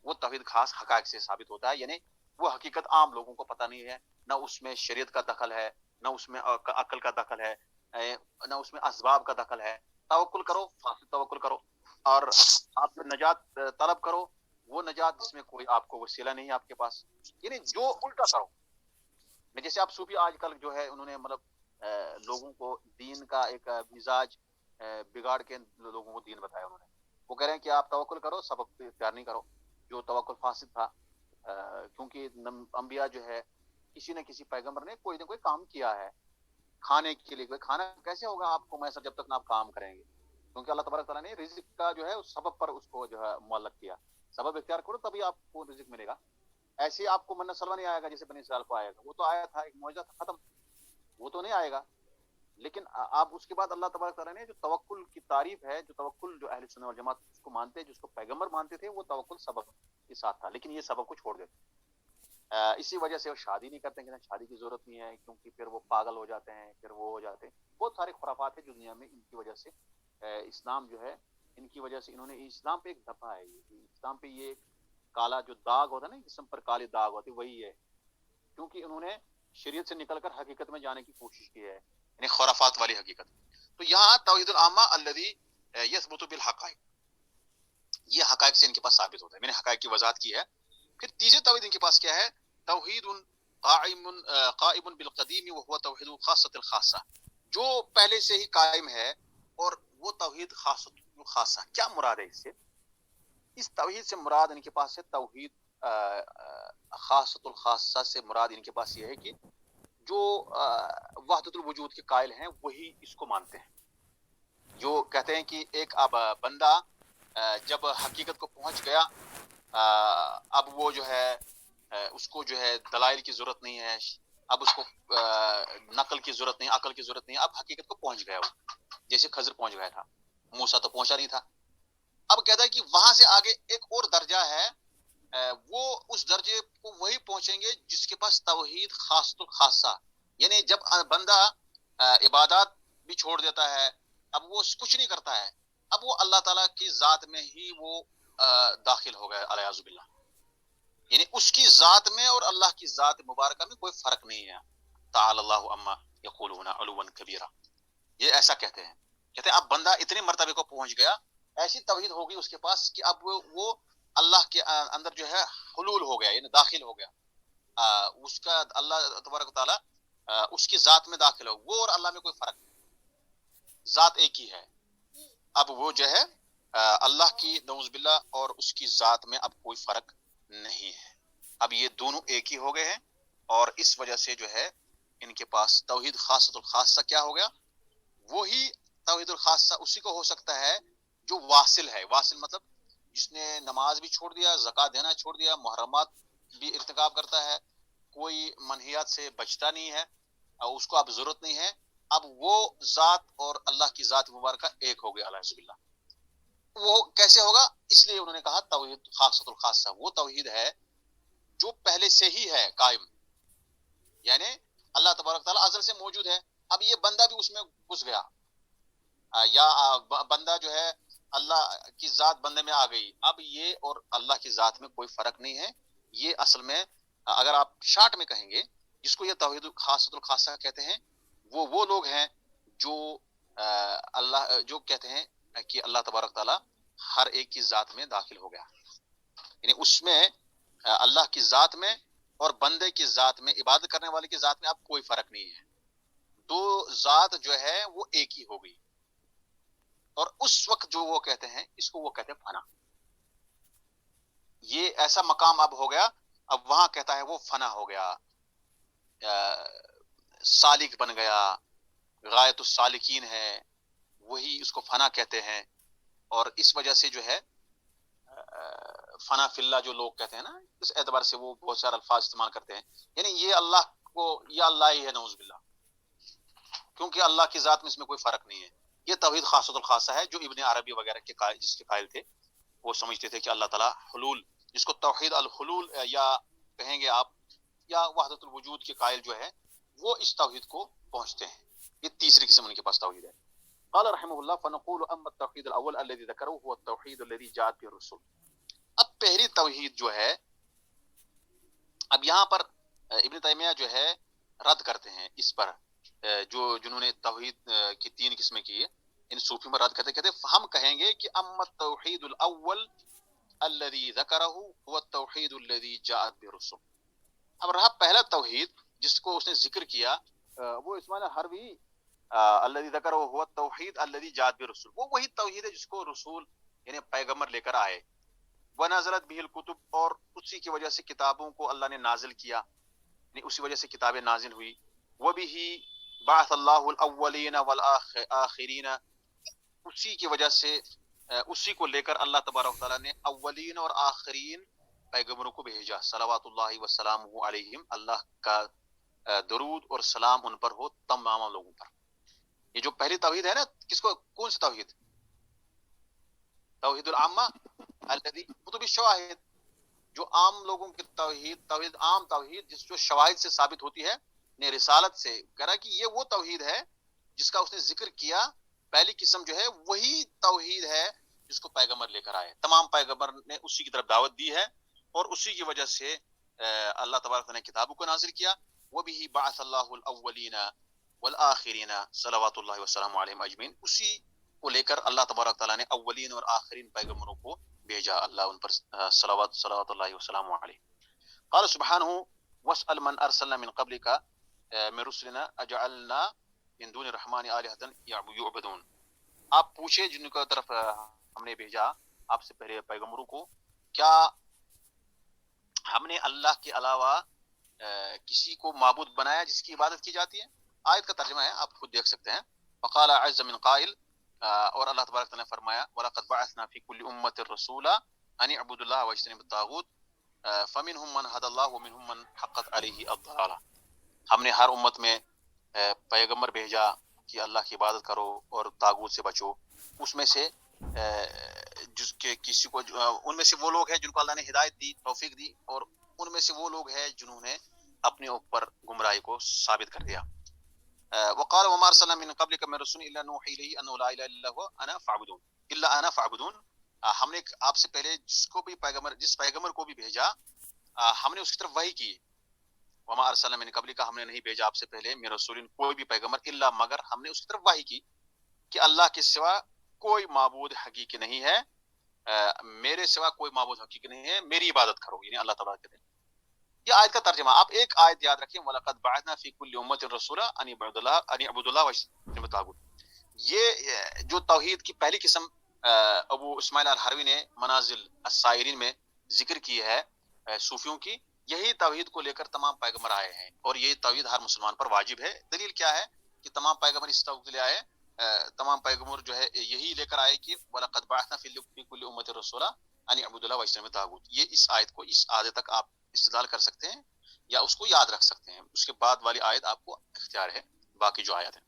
وہ توحید خاص حقائق سے ثابت ہوتا ہے، یعنی وہ حقیقت عام لوگوں کو پتہ نہیں ہے، نہ اس میں شریعت کا دخل ہے، نہ اس میں عقل کا دخل ہے، نہ اس میں اسباب کا دخل ہے. توکل کرو، فاسد توکل کرو، اور آپ جو نجات طلب کرو وہ نجات جس میں کوئی آپ کو وسیلہ نہیں ہے آپ کے پاس، یعنی جو الٹا کرو. جیسے آپ صوفی آج کل جو ہے انہوں نے مطلب لوگوں کو دین کا ایک مزاج بگاڑ کے لوگوں کو دین بتایا. انہوں نے وہ کہہ رہے ہیں کہ آپ توکل کرو، سبب اختیار نہیں کرو، جو توکل فاسد تھا. کیونکہ انبیاء جو ہے کسی نہ کسی پیغمبر نے کوئی نہ کوئی کام کیا ہے کھانے کے لیے. کوئی کھانا کیسے ہوگا آپ کو میسر جب تک نہ آپ کام کریں گے؟ کیونکہ اللہ تبارک تعالیٰ نے رزق کا جو ہے اس سبب پر اس کو جو ہے معلق کیا. سبب اختیار کرو تبھی آپ کو رزق ملے گا. ایسے ہی آپ کو منت سلوا نہیں آئے گا جیسے بنی اسرائیل کو آئے گا. وہ تو آیا تھا، ایک معجزہ تھا، ختم. وہ تو نہیں آئے گا. لیکن آپ اس کے بعد اللہ تبارک تعالیٰ نے جو توکل کی تعریف ہے، جو توکل جو اہل سنت والجماعت اس کو مانتے ہیں، جس کو پیغمبر مانتے تھے، وہ توکل سبب کے ساتھ تھا. لیکن یہ سبب کو چھوڑ دیتے. اسی وجہ سے وہ شادی نہیں کرتے کہ شادی کی ضرورت نہیں ہے، کیونکہ پھر وہ پاگل ہو جاتے ہیں، پھر وہ ہو جاتے ہیں. بہت سارے خرافات ہیں جو دنیا میں ان کی وجہ سے اسلام جو ہے ان کی وجہ سے انہوں نے اسلام پہ ایک دھپا ہے. اسلام پہ یہ کالا جو داغ ہوتا ہے نا، جسم پر کالے داغ ہوتے، وہی ہے. کیونکہ انہوں نے شریعت سے نکل کر حقیقت میں جانے کی کوشش کی ہے، یعنی خرافات والی حقیقت. تو یہاں توحید العامہ الذی یثبت بالحقائق، یہ حقائق سے ان کے پاس ثابت ہوتا ہے. میں نے حقائق کی وضاحت کی ہے. پھر تیسری توحید ان کے پاس کیا ہے؟ توحید قائم بالقدیم وهو توحید خاصۃ الخاصہ، جو پہلے سے ہی قائم ہے، اور وہ توحید خاصۃ الخاصہ. کیا مراد ہے اس سے؟ اس توحید سے مراد ان کے پاس ہے توحید خاصۃ الخاصہ سے مراد ان کے پاس یہ ہے کہ جو وحدت الوجود کے قائل ہیں وہی اس کو مانتے ہیں. جو کہتے ہیں کہ ایک اب بندہ جب حقیقت کو پہنچ گیا، اب وہ جو ہے اس کو جو ہے دلائل کی ضرورت نہیں ہے، اب اس کو نقل کی ضرورت نہیں، عقل کی ضرورت نہیں، اب حقیقت کو پہنچ گیا. وہ جیسے خضر پہنچ گیا تھا، موسیٰ تو پہنچا نہیں تھا. اب کہتا ہے کہ وہاں سے آگے ایک اور درجہ ہے، وہ اس درجے کو وہی پہنچیں گے جس کے پاس توحید خاصۃ الخاصہ. یعنی جب بندہ عبادات بھی چھوڑ دیتا ہے، اب وہ کچھ نہیں کرتا ہے، اب وہ اللہ تعالیٰ کی ذات میں ہی وہ داخل ہو گئے الیاذ باللہ. یعنی اس کی ذات میں اور اللہ کی ذات مبارکہ میں کوئی فرق نہیں ہے. تعالی اللہ عما یقولون علوا کبیرا. یہ ایسا کہتے ہیں اب بندہ اتنے مرتبے کو پہنچ گیا، ایسی توحید ہوگی اس کے پاس کہ اب وہ اللہ کے اندر جو ہے حلول ہو گیا، یعنی داخل ہو گیا. اس کا اللہ تبارک و تعالیٰ اس کی ذات میں داخل ہو، وہ اور اللہ میں کوئی فرق نہیں، ذات ایک ہی ہے. اب وہ جو ہے اللہ کی نعوذ باللہ اور اس کی ذات میں اب کوئی فرق نہیں ہے. اب یہ دونوں ایک ہی ہو گئے ہیں، اور اس وجہ سے جو ہے ان کے پاس توحید خاصۃ الخاصہ کیا ہو گیا؟ وہی توحید الخاصہ اسی کو ہو سکتا ہے جو واصل ہے. واصل مطلب جس نے نماز بھی چھوڑ دیا، زکوٰۃ دینا چھوڑ دیا، محرمات بھی ارتکاب کرتا ہے، کوئی منہیات سے بچتا نہیں ہے، اس کو اب ضرورت نہیں ہے. اب وہ ذات اور اللہ کی ذات مبارکہ ایک ہو گیا الحمد للہ. وہ کیسے ہوگا؟ اس لیے انہوں نے کہا توحید خاصۃ الخاصہ. وہ توحید ہے جو پہلے سے ہی ہے قائم، یعنی اللہ تبارک تعالیٰ ازل سے موجود ہے. اب یہ بندہ بھی اس میں گھس گیا، یا بندہ جو ہے اللہ کی ذات بندے میں آ گئی. اب یہ اور اللہ کی ذات میں کوئی فرق نہیں ہے. یہ اصل میں اگر آپ شارٹ میں کہیں گے، جس کو یہ توحید خاصۃ الخاصہ کہتے ہیں، وہ لوگ ہیں جو اللہ جو کہتے ہیں کہ اللہ تبارک تعالیٰ ہر ایک کی ذات میں داخل ہو گیا. یعنی اس میں اللہ کی ذات میں اور بندے کی ذات میں، عبادت کرنے والے کی ذات میں اب کوئی فرق نہیں ہے. دو ذات جو ہے وہ ایک ہی ہو گئی. اور اس وقت جو وہ کہتے ہیں، اس کو وہ کہتے ہیں فنا. یہ ایسا مقام اب ہو گیا، اب وہاں کہتا ہے وہ فنا ہو گیا، سالک بن گیا، غایت السالکین ہے، وہی اس کو فنا کہتے ہیں. اور اس وجہ سے جو ہے فنا فی اللہ جو لوگ کہتے ہیں نا، اس اعتبار سے وہ بہت سارے الفاظ استعمال کرتے ہیں. یعنی یہ اللہ کو، یہ اللہ ہی ہے نعوذ باللہ، کیونکہ اللہ کی ذات میں اس میں کوئی فرق نہیں ہے. یہ توحید خاصۃ الخاصہ ہے جو ابن عربی وغیرہ کے قائل، جس کے قائل تھے. وہ سمجھتے تھے کہ اللہ تعالیٰ حلول، جس کو توحید الحلول یا کہیں گے آپ، یا وحدت الوجود کے قائل جو ہے، وہ اس توحید کو پہنچتے ہیں. یہ تیسری قسم ان کے پاس توحید ہے. قال رحمہ اللہ فنقول اما التوحید الاول الذي ذكره هو التوحید الذي جاءت به الرسل. اب پہلی توحید جو ہے اب یہاں پر ابن تیمیہ جو ہے رد کرتے ہیں اس پر، جنہوں نے توحید کی 3 قسمیں کی ہے، ان صوفیوں پر رد کرتے کہتے ہم کہیں گے کہ اما التوحید الاول الذي ذکرہ هو التوحید الذي جاءت بالرسل. اب رہا پہلا توحید جس کو اس نے ذکر کیا، وہ اسماعیل حروی الذي ذکرہ هو التوحید الذي جاءت بالرسل، وہ وہی توحید ہے جس کو رسول یعنی پیغمبر لے کر آئے. ونزلت به الکتب، اور اسی کی وجہ سے کتابوں کو اللہ نے نازل کیا، یعنی اسی وجہ سے کتابیں نازل ہوئی. وبه بعث اللہ الاولین والآخرین، اسی کی وجہ سے اسی کو لے کر اللہ تبارک تعالیٰ نے اولین اور آخرین پیغمبروں کو بھیجا. صلوات اللہ وسلامہ علیہم، اللہ کا درود اور سلام ان پر ہو تمام لوگوں پر. یہ جو پہلی توحید ہے نا، کس کو، کون سی توحید؟ توحید العامہ الذی کتب الشواہد، جو عام لوگوں کی توحید عام توحید جس جو شواہد سے ثابت ہوتی ہے، نے رسالت سے کہا کہ یہ وہ توحید ہے جس کا اس نے ذکر کیا. پہلی قسم جو ہے وہی توحید ہے جس کو پیغمبر لے کر آئے. تمام پیغمبر نے اسی کی طرف دعوت دی ہے اور اسی کی وجہ سے اللہ تبارک نے کتابوں کو نازل کیا. وَبِهِ بَعَثَ اللَّهُ الْأَوَّلِينَ وَالْآخِرِينَ صلوات اللہ وسلام علیہم اجمعین. اسی کو لے کر اللہ تبارک تعالیٰ نے اولین اور آخرین پیغمبروں کو بھیجا، اللہ ان پر صلوات اللہ وسلام علیہ. قال سبحانہ وَاسْأَلْ مَنْ أَرْسَلْنَا مِنْ قَبْلِكَ مِنْ رُسُلِنَا أَجَعَلْنَا مِنْ دُونِ الرَّحْمَنِ آلِهَةً يُعْبَدُونَ. آپ پوچھے جن کی طرف ہم نے بھیجا آپ سے پہلے پیغمبروں کو، کیا ہم نے اللہ کے علاوہ کسی کو معبود بنایا جس کی عبادت کی جاتی ہے؟ آیت کا ترجمہ ہے، آپ خود دیکھ سکتے ہیں. وقال عز من قائل، اور اللہ تبارک تعالیٰ نے فرمایا وَلَقَدْ بَعَثْنَا فِي كُلِّ أُمَّةٍ رَسُولًا أَنِ اعْبُدُوا اللَّهَ وَاجْتَنِبُوا الطَّاغُوتَ فَمِنْهُمْ مَنْ هَدَى اللَّهُ وَمِنْهُمْ مَنْ حَقَّتْ عَلَيْهِ الضَّلَالَةُ. ہم نے ہر امت میں پیغمبر بھیجا کہ اللہ کی عبادت کرو اور طاغوت سے بچو. اس میں سے جس کے کسی کو ان میں سے وہ لوگ ہیں جن کو اللہ نے ہدایت دی، توفیق دی، اور ان میں سے وہ لوگ ہیں جنہوں نے اپنے اوپر گمراہی کو ثابت کر دیا. وقال وما ارسلنا من قبلك من رسول الا نوحي اليه انه لا اله الا هو انا فاعبدون الا انا فاعبدون. ہم نے آپ سے پہلے جس پیغمبر کو بھی بھیجا ہم نے اس کی طرف وحی کی. وما ارسلنا من قبلك، ہم نے نہیں بھیجا آپ سے پہلے من رسول کوئی بھی پیغمبر الا مگر ہم نے اس کی طرف وحی کی کہ اللہ کے سوا کوئی معبود حقیقی نہیں ہے، میرے سوا کوئی معبود حقیقی نہیں ہے، میری عبادت کرو، یعنی اللہ تعالیٰ کے دین. یہ آیت کا ترجمہ. آپ ایک آیت یاد رکھیں، وَلَقَدْ بَعَثْنَا فِي كُلِّ أُمَّةٍ رَسُولًا أَنِ اعْبُدُوا اللَّهَ وَاجْتَنِبُوا الطَّاغُوتَ. یہ جو توحید کی پہلی قسم ابو اسماعیل الحروی نے منازل السائرین میں ذکر کی ہے صوفیوں کی، یہی توحید کو لے کر تمام پیغمبر آئے ہیں، اور یہ توحید ہر مسلمان پر واجب ہے. دلیل کیا ہے کہ تمام پیغمبر اس توحید لے آئے، تمام پیغمبر جو ہے یہی لے کر آئے کہ وَلَقَدْ بَعَثْنَا فِي كُلِّ أُمَّةٍ رَسُولًا أَنِ اعْبُدُوا اللَّهَ وَاجْتَنِبُوا الطَّاغُوتَ. یہ اس آیت کو اس آدھے تک آپ استدلال کر سکتے ہیں یا اس کو یاد رکھ سکتے ہیں. اس کے بعد والی آیت آپ کو اختیار ہے، باقی جو آیت ہے.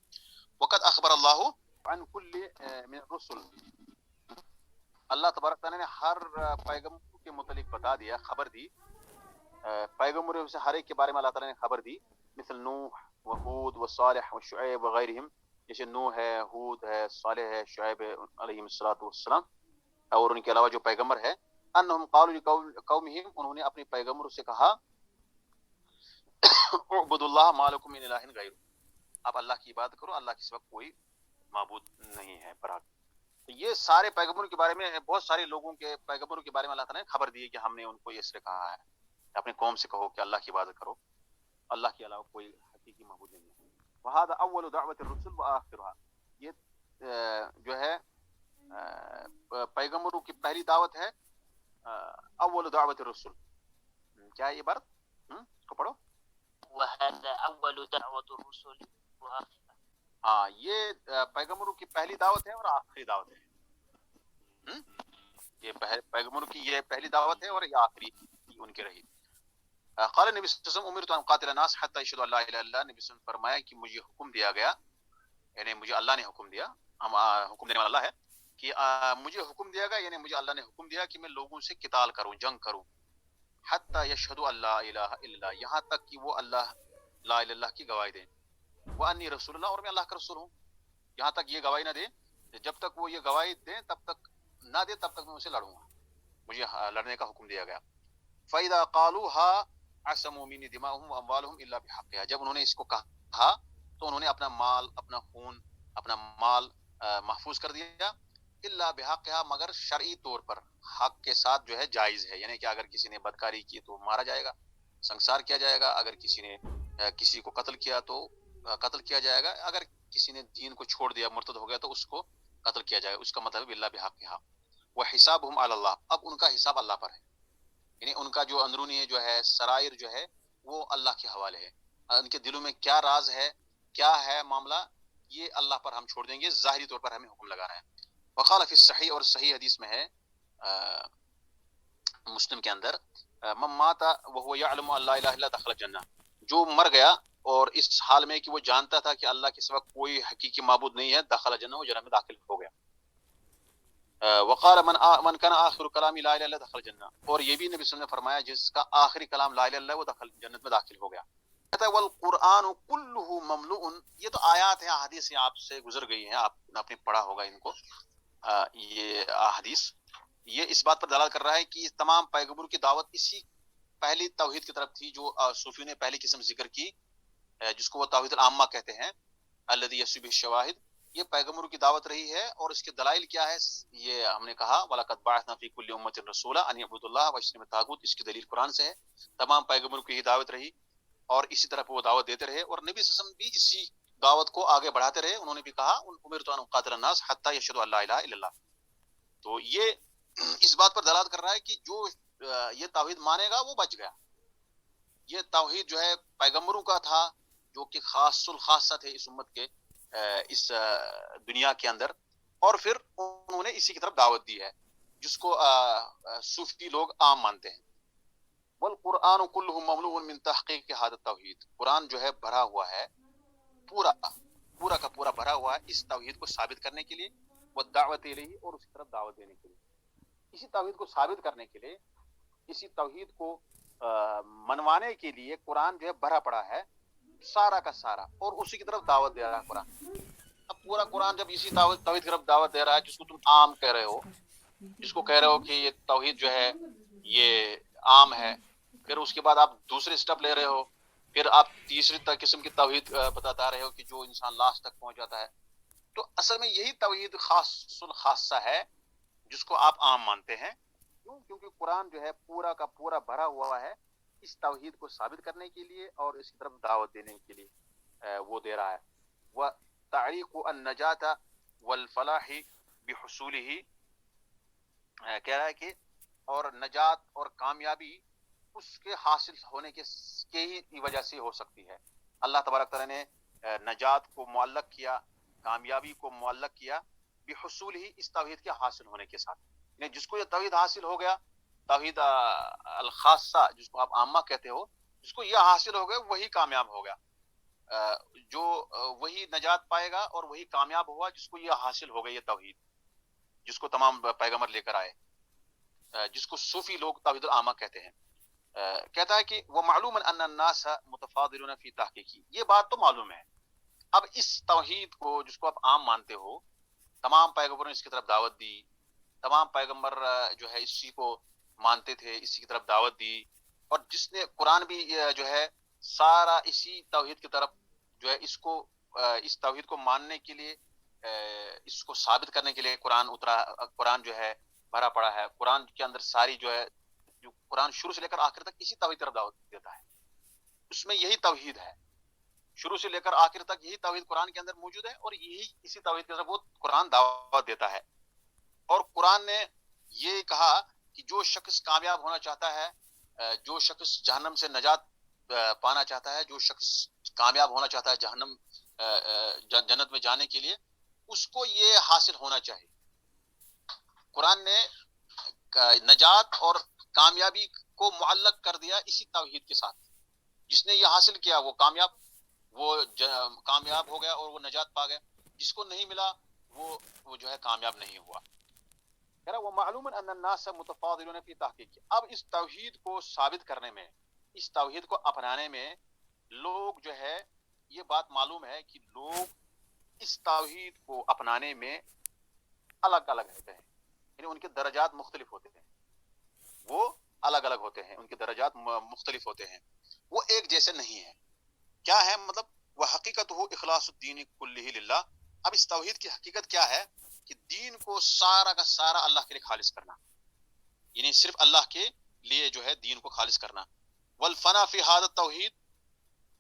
وقت اخبر اللہ عن کل من الرسل، اللہ تبارک تعالیٰ نے ہر پیغمبر کے متعلق بتا دیا، خبر دی. پیغمبروں سے ہر ایک کے بارے میں اللہ تعالیٰ نے خبر دی، مثل نوح وہود وصالح وشعیب وغیرہم، جیسے نوح ہے، ہود ہے، صالح ہے، شعیب علیہ السلام، اور ان کے علاوہ جو پیغمبر ہے. انہم قالوا لقومہم، انہوں نے اپنے پیغمبروں سے کہا اعبدوا اللہ ما لکم من الہ غیر، آپ اللہ کی عبادت کرو، اللہ کے سوا کوئی معبود نہیں ہے برحق. یہ سارے پیغمبروں کے بارے میں، بہت سارے لوگوں کے پیغمبروں کے بارے میں اللہ تعالیٰ نے خبر دی کہ ہم نے ان کو اس لیے کہا ہے اپنے قوم سے کہو کہ اللہ کی عبادت کرو، اللہ کے علاوہ کوئی حقیقی معبود نہیں ہے. وہذا اول دعوت الرسل واخرها، یہ جو ہے پیغمبروں کی پہلی دعوت ہے. اول دعوت الرسل، کیا یہ بات کو پڑھو. وهذا أول دعوة الرسل وآخرها. ہاں، یہ پیغمبروں کی پہلی دعوت ہے اور آخری دعوت ہے. یہ پیغمبروں کی یہ پہلی دعوت ہے اور یہ آخری ان کی رہی. قال نبی صلی اللہ علیہ وسلم امرت ان قاتل الناس حتى يشهدوا ان لا اله الا الله. نبی صلی اللہ علیہ وسلم فرمایا کہ مجھے حکم دیا گیا، یعنی مجھے اللہ نے حکم دیا، حکم دینے والا اللہ ہے، کہ مجھے حکم دیا گیا، یعنی مجھے اللہ نے حکم دیا کہ میں لوگوں سے قتال کروں، جنگ کروں. حتی یشہدوا ان لا الہ الا اللہ، یہاں تک کہ وہ اللہ لا الہ الا اللہ کی گواہی دیں. وانی رسول اللہ، اور میں اللہ کا رسول ہوں. یہاں تک یہ گواہی نہ دیں، جب تک وہ یہ گواہی دیں تب تک نہ دے تب تک میں اسے لڑوں گا، مجھے لڑنے کا حکم دیا گیا. فَإِذَا قَالُوهَا عصموا منی دماءهم واموالهم الا بحقها. جب انہوں نے اس کو کہا تو انہوں نے اپنا مال، اپنا خون، اپنا مال محفوظ کر دیا، الا بحقها، مگر شرعی طور پر، حق کے ساتھ جو ہے جائز ہے. یعنی کہ اگر کسی نے بدکاری کی تو مارا جائے گا، سنسار کیا جائے گا. اگر کسی نے کسی کو قتل کیا تو قتل کیا جائے گا. اگر کسی نے دین کو چھوڑ دیا، مرتد ہو گیا، تو اس کو قتل کیا جائے گا. اس کا مطلب الا بحقها. وحسابهم علی اللہ، اب ان کا حساب اللہ پر ہے. یعنی ان کا جو اندرونی جو ہے سرائر جو ہے وہ اللہ کے حوالے ہے. ان کے دلوں میں کیا راز ہے، کیا ہے معاملہ، یہ اللہ پر ہم چھوڑ دیں گے. ظاہری طور پر ہمیں حکم لگانا ہے. وقال فی الصحیح، اور صحیح حدیث میں ہے مسلم کے اندر، من مات وهو يعلم ان لا اله الا دخل الجنہ، جو مر گیا اور اس حال میں کہ وہ جانتا تھا کہ اللہ کے سوا کوئی حقیقی معبود نہیں ہے، دخل الجنہ، وہ جنت میں داخل ہو گیا. وقال من كان اخر كلام لا اله الا الله دخل الجنہ، اور یہ بھی نبی صلی اللہ علیہ وسلم نے فرمایا جس کا آخری کلام لا الہ الا اللہ، وہ جنت میں داخل ہو گیا. کہتا ہے والقرآن كله مملوء، یہ تو آیات ہیں، احادیث آپ سے گزر گئی ہیں، آپ نے پڑھا ہوگا ان کو. یہ احادیث یہ اس بات پر دلالت کر رہا ہے کہ تمام پیغمبروں کی دعوت اسی پہلی توحید کی طرف تھی جو صوفیوں نے پہلی قسم ذکر کی، جس کو وہ توحید العامہ کہتے ہیں، الذی یسوع بالشواہد. یہ پیغمبروں کی دعوت رہی ہے، اور اس کے دلائل کیا ہے؟ یہ ہم نے کہا وَلَقَدْ بَعَثْنَا فِي كُلِّ أُمَّةٍ رَسُولًا أَنِ اعْبُدُوا اللَّهَ وَاجْتَنِبُوا الطَّاغُوتَ. اس کی دلیل قرآن سے ہے. تمام پیغمبروں کی ہی دعوت رہی، اور اسی طرح وہ دعوت دیتے رہے، اور نبی صلی اللہ علیہ وسلم بھی اسی دعوت کو آگے بڑھاتے رہے. انہوں نے بھی کہا أُمِرْتُ أَنْ أُقَاتِلَ النَّاسَ حَتَّى يَشْهَدُوا أَن لَا إِلَهَ إِلَّا اللَّهُ. تو یہ اس بات پر دلالت کر رہا ہے کہ جو یہ توحید مانے گا وہ بچ گیا. یہ توحید جو ہے پیغمبروں کا تھا، جو کہ خاص الخاصہ تھے اس امت کے اس دنیا کے اندر، اور پھر انہوں نے اسی کی طرف دعوت دی ہے، جس کو صوفی لوگ عام مانتے ہیں. والقرآن كله مملوء من تحقیق هذا التوحید، قرآن جو ہے بھرا ہوا ہے، پورا کا پورا بھرا ہوا ہے اس توحید کو ثابت کرنے کے لیے، والدعوت الیہ، اور اس کی طرف دعوت دینے کے لیے. اسی توحید کو ثابت کرنے کے لیے، اسی توحید کو منوانے کے لیے قرآن جو ہے بھرا پڑا ہے سارا کا سارا، اور اسی کی طرف دعوت دے رہا ہے قرآن. اب پورا قرآن جب اسی توحید کی طرف دعوت دے رہا ہے، جس کو تم عام کہہ رہے ہو، جس کو کہہ رہے ہو کہ یہ توحید جو ہے یہ عام ہے، پھر اس کے بعد آپ دوسرے سٹیپ لے رہے ہو، پھر آپ تیسری قسم کی توحید بتاتا رہے ہو کہ جو انسان لاسٹ تک پہنچ جاتا ہے. تو اصل میں یہی توحید خاص الخاصہ ہے جس کو آپ عام مانتے ہیں. کیوں؟ کیونکہ قرآن جو ہے پورا کا پورا بھرا ہوا ہے اس توحید کو ثابت کرنے کے لیے اور اس کی طرف دعوت دینے کے لیے وہ دے رہا ہے. وَتَعْرِيقُ النَّجَاةَ وَالْفَلَاحِ بِحُصُولِهِ، کہہ رہا ہے کہ اور نجات اور کامیابی اس کے حاصل ہونے کے ہی وجہ سے ہو سکتی ہے. اللہ تبارک تعالیٰ نے نجات کو معلق کیا، کامیابی کو معلق کیا بحصول ہی، اس توحید کے حاصل ہونے کے ساتھ. یعنی جس کو یہ توحید حاصل ہو گیا، توحید الخاصہ جس کو آپ عامہ کہتے ہو، جس کو یہ حاصل ہو گیا وہی کامیاب ہو گیا. جو وہی نجات پائے گا اور وہی کامیاب ہوا جس کو یہ حاصل ہو گئی یہ توحید، جس کو تمام پیغمبر لے کر آئے، جس کو صوفی لوگ توحید العامہ کہتے ہیں. کہتا ہے کہ وہ معلوم ان الناس متفاضلون فی تحقیقی، یہ بات تو معلوم ہے. اب اس توحید کو جس کو آپ عام مانتے ہو، تمام پیغمبروں نے اس کی طرف دعوت دی، تمام پیغمبر جو ہے اسی کو مانتے تھے، اسی کی طرف دعوت دی، اور جس نے قرآن بھی جو ہے سارا اسی توحید کی طرف جو ہے اس توحید کو ماننے کے لیے، اس کو ثابت کرنے کے لیے قرآن اترا. قرآن جو ہے بھرا پڑا ہے، قرآن کے اندر ساری جو ہے، جو قرآن شروع سے لے کر آخر تک اسی توحید کی طرف دعوت دیتا ہے. اس میں یہی توحید ہے، شروع سے لے کر آخر تک یہی توحید قرآن کے اندر موجود ہے، اور یہی اسی توحید کی طرف وہ قرآن دعوت دیتا ہے. اور قرآن نے یہ کہا کہ جو شخص کامیاب ہونا چاہتا ہے، جو شخص جہنم سے نجات پانا چاہتا ہے، جو شخص کامیاب ہونا چاہتا ہے جہنم جنت میں جانے کے لیے، اس کو یہ حاصل ہونا چاہیے. قرآن نے نجات اور کامیابی کو معلق کر دیا اسی توحید کے ساتھ. جس نے یہ حاصل کیا وہ کامیاب ہو گیا اور وہ نجات پا گیا، جس کو نہیں ملا وہ جو ہے کامیاب نہیں ہوا. وہ معلوم ان الناس متفاضلون فی تحقیق. اب اس توحید کو ثابت کرنے میں، اس توحید کو اپنانے میں لوگ جو ہے، یہ بات معلوم ہے کہ لوگ اس توحید کو اپنانے میں الگ الگ رہتے ہیں، یعنی ان کے درجات مختلف ہوتے ہیں. وہ الگ الگ ہوتے ہیں، ان کے درجات مختلف ہوتے ہیں، وہ ایک جیسے نہیں ہیں. کیا ہے مطلب؟ وہ حقیقت ہو اخلاص الدین کلہ للہ. اب اس توحید کی حقیقت کیا ہے کہ دین کو سارا کا سارا اللہ کے لیے خالص کرنا، یعنی صرف اللہ کے لیے جو ہے دین کو خالص کرنا. والفنا فی ھذا التوحید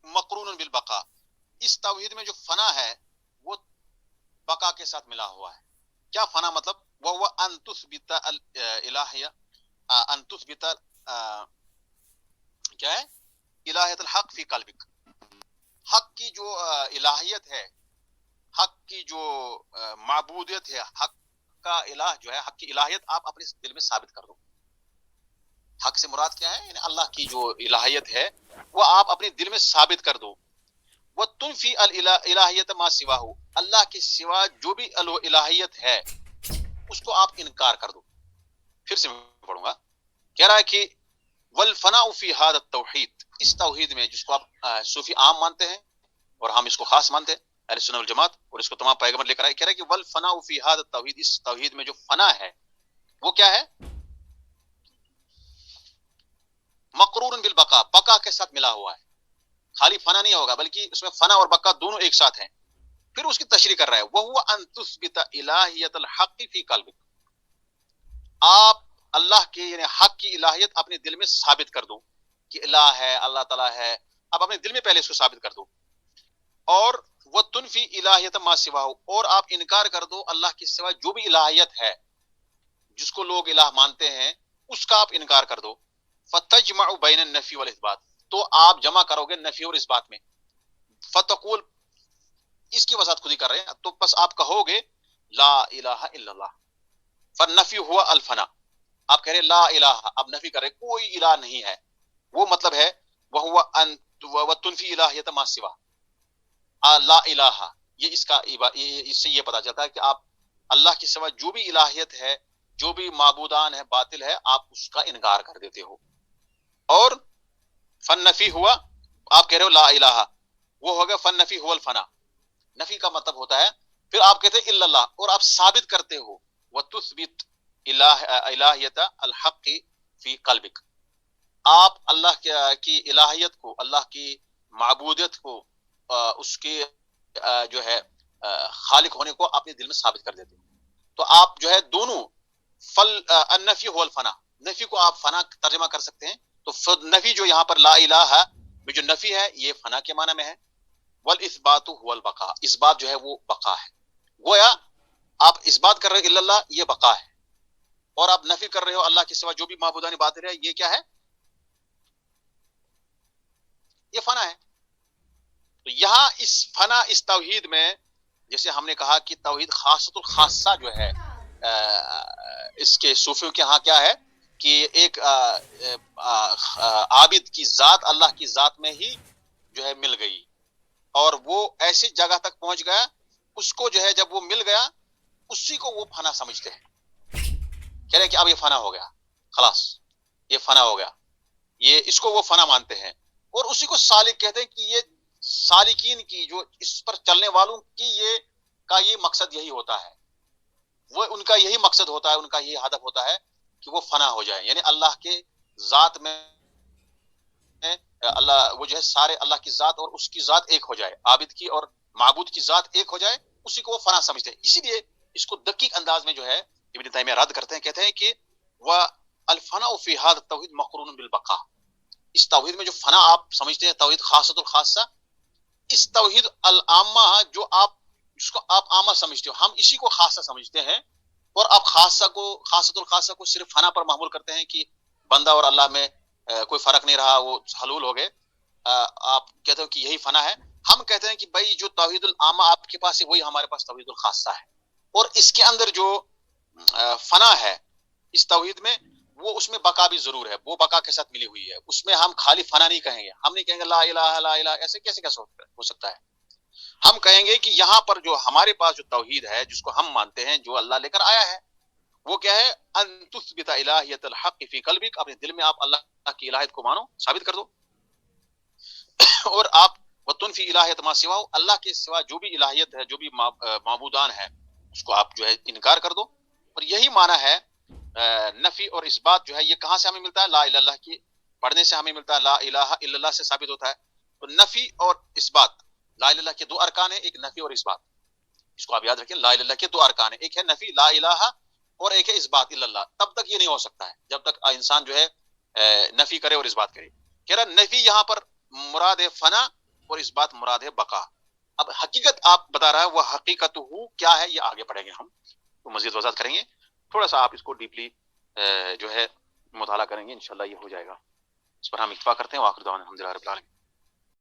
مقرون بالبقاء. اس توحید میں جو فنا ہے وہ بقا کے ساتھ ملا ہوا ہے. کیا فنا مطلب؟ وہ ان تثبت الالہیہ، ان تثبت کیا ہے؟ الہیت الحق فی قلبک. حق کی جو الہیت ہے، حق کی جو معبودیت ہے، حق کا الہ جو ہے، حق کی الہیت آپ اپنے دل میں ثابت کر دو. حق سے مراد کیا ہے؟ یعنی اللہ کی جو الہیت ہے وہ آپ اپنے دل میں ثابت کر دو. وَتُنْفِي الْإِلَٰهِيَةَ مَا سِوَاهُ. اللہ کے سوا جو بھی الہیت ہے اس کو آپ انکار کر دو. پھر سے میں پڑھوں گا. کہہ رہا ہے کہ وَالْفَنَاءُ فِي هَذَا التَّوْحِيدِ. اس توحید میں جس کو آپ صوفی عام مانتے ہیں اور ہم اس کو خاص مانتے ہیں اہل سنت والجماعت، اور اس کو تمام پیغمبر لے کر آئے. کہہ رہا ہے کہ وَالْفَنَاءُ فِي هَذَا التَّوْحِيدِ. اس توحید میں جو فنا ہے وہ کیا ہے؟ مقرون بالبقاء. بقا کے ساتھ ملا ہوا ہے. خالی فنا نہیں ہوگا بلکہ اس میں فنا اور بقا دونوں ایک ساتھ ہیں. پھر اس کی تشریح کر رہا ہے وَهُوَ أَن تُثْبِتَ إِلَٰهِيَةَ الْحَقِّ فِي قَلْبِكَ. آپ اللہ کے یعنی حق کی الہیت اپنے دل میں ثابت کر دو کہ الہ ہے، اللہ تعالیٰ ہے. آپ اپنے دل میں پہلے اس کو ثابت کر دو. اور وَتُنْفِي الْإِلَٰهِيَةَ مَا سِوَاهُ. اور آپ انکار کر دو اللہ کے سوا جو بھی الہیت ہے، جس کو لوگ الہ مانتے ہیں اس کا آپ انکار کر دو. فَتَجْمَعُ بَيْنَ النَّفْيِ وَالْإِثْبَاتِ. تو آپ جمع کرو گے نفی اور اس بات میں. فتقول، اس کی وضاحت خود ہی کر رہے ہیں، تو بس آپ کہو گے لا الہ الا اللہ. فالنفی ہوا الفنا. آپ کہہ رہے لا الہ، اب نفی کر رہے کوئی الہ نہیں ہے. وہ مطلب ہے وہو ان وتنفی الہیت ما سوا لا الہ. یہ اس کا اس سے یہ پتا چلتا ہے کہ آپ اللہ کے سوا جو بھی الہیت ہے، جو بھی معبودان ہے، باطل ہے، آپ اس کا انکار کر دیتے ہو. اور فن نفی ہوا، آپ کہہ رہے ہو لا الہ، وہ ہوگا فن نفی ہوا الفنا. نفی کا مطلب ہوتا ہے پھر آپ کہتے ہیں الا اللہ، اور آپ ثابت کرتے ہو وتثبت الہیت الحق فی قلبک. آپ اللہ کی الہیت کو، اللہ کی معبودیت کو، اس کے جو ہے خالق ہونے کو اپنے دل میں ثابت کر دیتے ہو. تو آپ جو ہے دونوں النفی هو الفنا، نفی کو آپ فنا ترجمہ کر سکتے ہیں. تو نفی جو یہاں پر لا الہ میں جو نفی ہے یہ فنا کے معنی میں ہے. والاثبات هو البقاء. اس بات جو ہے وہ بقا ہے. گویا آپ اس بات کر رہے ہیں الا اللہ، یہ بقا ہے، اور آپ نفی کر رہے ہو اللہ کے سوا جو بھی معبودان باطل ہے، یہ کیا ہے؟ یہ فنا ہے. تو یہاں اس فنا، اس توحید میں جیسے ہم نے کہا کہ توحید خاصۃ الخاصہ جو ہے اس کے صوفیوں کے ہاں کیا ہے کہ ایک عابد کی ذات اللہ کی ذات میں ہی جو ہے مل گئی، اور وہ ایسی جگہ تک پہنچ گیا، اس کو جو ہے جب وہ مل گیا اسی کو وہ فنا سمجھتے ہیں. کہہ رہے ہیں کہ اب یہ فنا ہو گیا، خلاص یہ فنا ہو گیا، یہ اس کو وہ فنا مانتے ہیں. اور اسی کو سالک کہتے ہیں کہ یہ سالکین کی، جو اس پر چلنے والوں کی یہ مقصد یہی ہوتا ہے، وہ ان کا یہی مقصد ہوتا ہے، ان کا یہی ہدف ہوتا ہے کہ وہ فنا ہو جائے. یعنی اللہ کے ذات میں اللہ وہ جو ہے سارے اللہ کی ذات اور اس کی ذات ایک ہو جائے، عابد کی اور معبود کی ذات ایک ہو جائے، اسی کو وہ فنا سمجھتے ہیں. اسی لیے اس کو دقیق انداز میں جو ہے ابن تیمیہ رد کرتے ہیں، کہتے ہیں کہ والفناء فی ھذا التوحید مقرون بالبقاء. اس توحید میں جو فنا آپ سمجھتے ہیں توحید خاصۃ الخاصہ، اس توحید العامہ جو آپ جس کو آپ عامہ سمجھتے ہو، ہم اسی کو خاصہ سمجھتے ہیں. اور آپ خاصۃ الخاصہ کو صرف فنا پر محمول کرتے ہیں کہ بندہ اور اللہ میں کوئی فرق نہیں رہا، وہ حلول ہو گئے. آپ کہتے ہو کہ یہی فنا ہے. ہم کہتے ہیں کہ بھائی جو توحید العامہ آپ کے پاس ہے وہی ہمارے پاس توحید الخاصہ ہے. اور اس کے اندر جو فنا ہے اس توحید میں، وہ اس میں بقا بھی ضرور ہے، وہ بقا کے ساتھ ملی ہوئی ہے. اس میں ہم خالی فنا نہیں کہیں گے، ہم نہیں کہیں گے لا الہ لا الہ، ایسے کیسے ہو سکتا ہے. ہم کہیں گے کہ یہاں پر جو ہمارے پاس جو توحید ہے جس کو ہم مانتے ہیں، جو اللہ لے کر آیا ہے، وہ کیا ہے؟ ان تثبت الہیت الحق فی قلبک. اپنے دل میں آپ اللہ کی الہیت کو مانو، ثابت کر دو. اور آپ وتنفی الہیت ما سوا، اللہ کے سوا جو بھی الہیت ہے، جو بھی معبودان ہے، اس کو آپ جو ہے انکار کر دو. اور یہی معنی ہے نفی اور اس بات جو ہے یہ کہاں سے ہمیں ملتا ہے؟ لا الہ الا اللہ کی پڑھنے سے ہمیں ملتا ہے، لا الہ الا اللہ سے ثابت ہوتا ہے. تو نفی اور اس بات، لا الہ الا اللہ کے دو ارکان ہیں، ایک نفی اور اس بات. اس کو آپ یاد رکھیں، لا الہ الا اللہ کے دو ارکان ہیں، ایک ہے نفی لا الہ اور ایک ہے اس بات الا اللہ. تب تک یہ نہیں ہو سکتا ہے جب تک انسان جو ہے نفی کرے اور اس بات کرے. کہہ رہا نفی یہاں پر مراد ہے فنا اور اس بات مراد ہے بقا. اب حقیقت آپ بتا رہا ہے، وہ حقیقت ہو کیا ہے یہ آگے پڑھیں گے ہم، تو مزید وضاحت کریں گے. تھوڑا سا آپ اس کو ڈیپلی جو ہے مطالعہ کریں گے، انشاءاللہ یہ ہو جائے گا. اس پر ہم اکتفا کرتے ہیں. وآخر دعوانا الحمدللہ رب العالمین.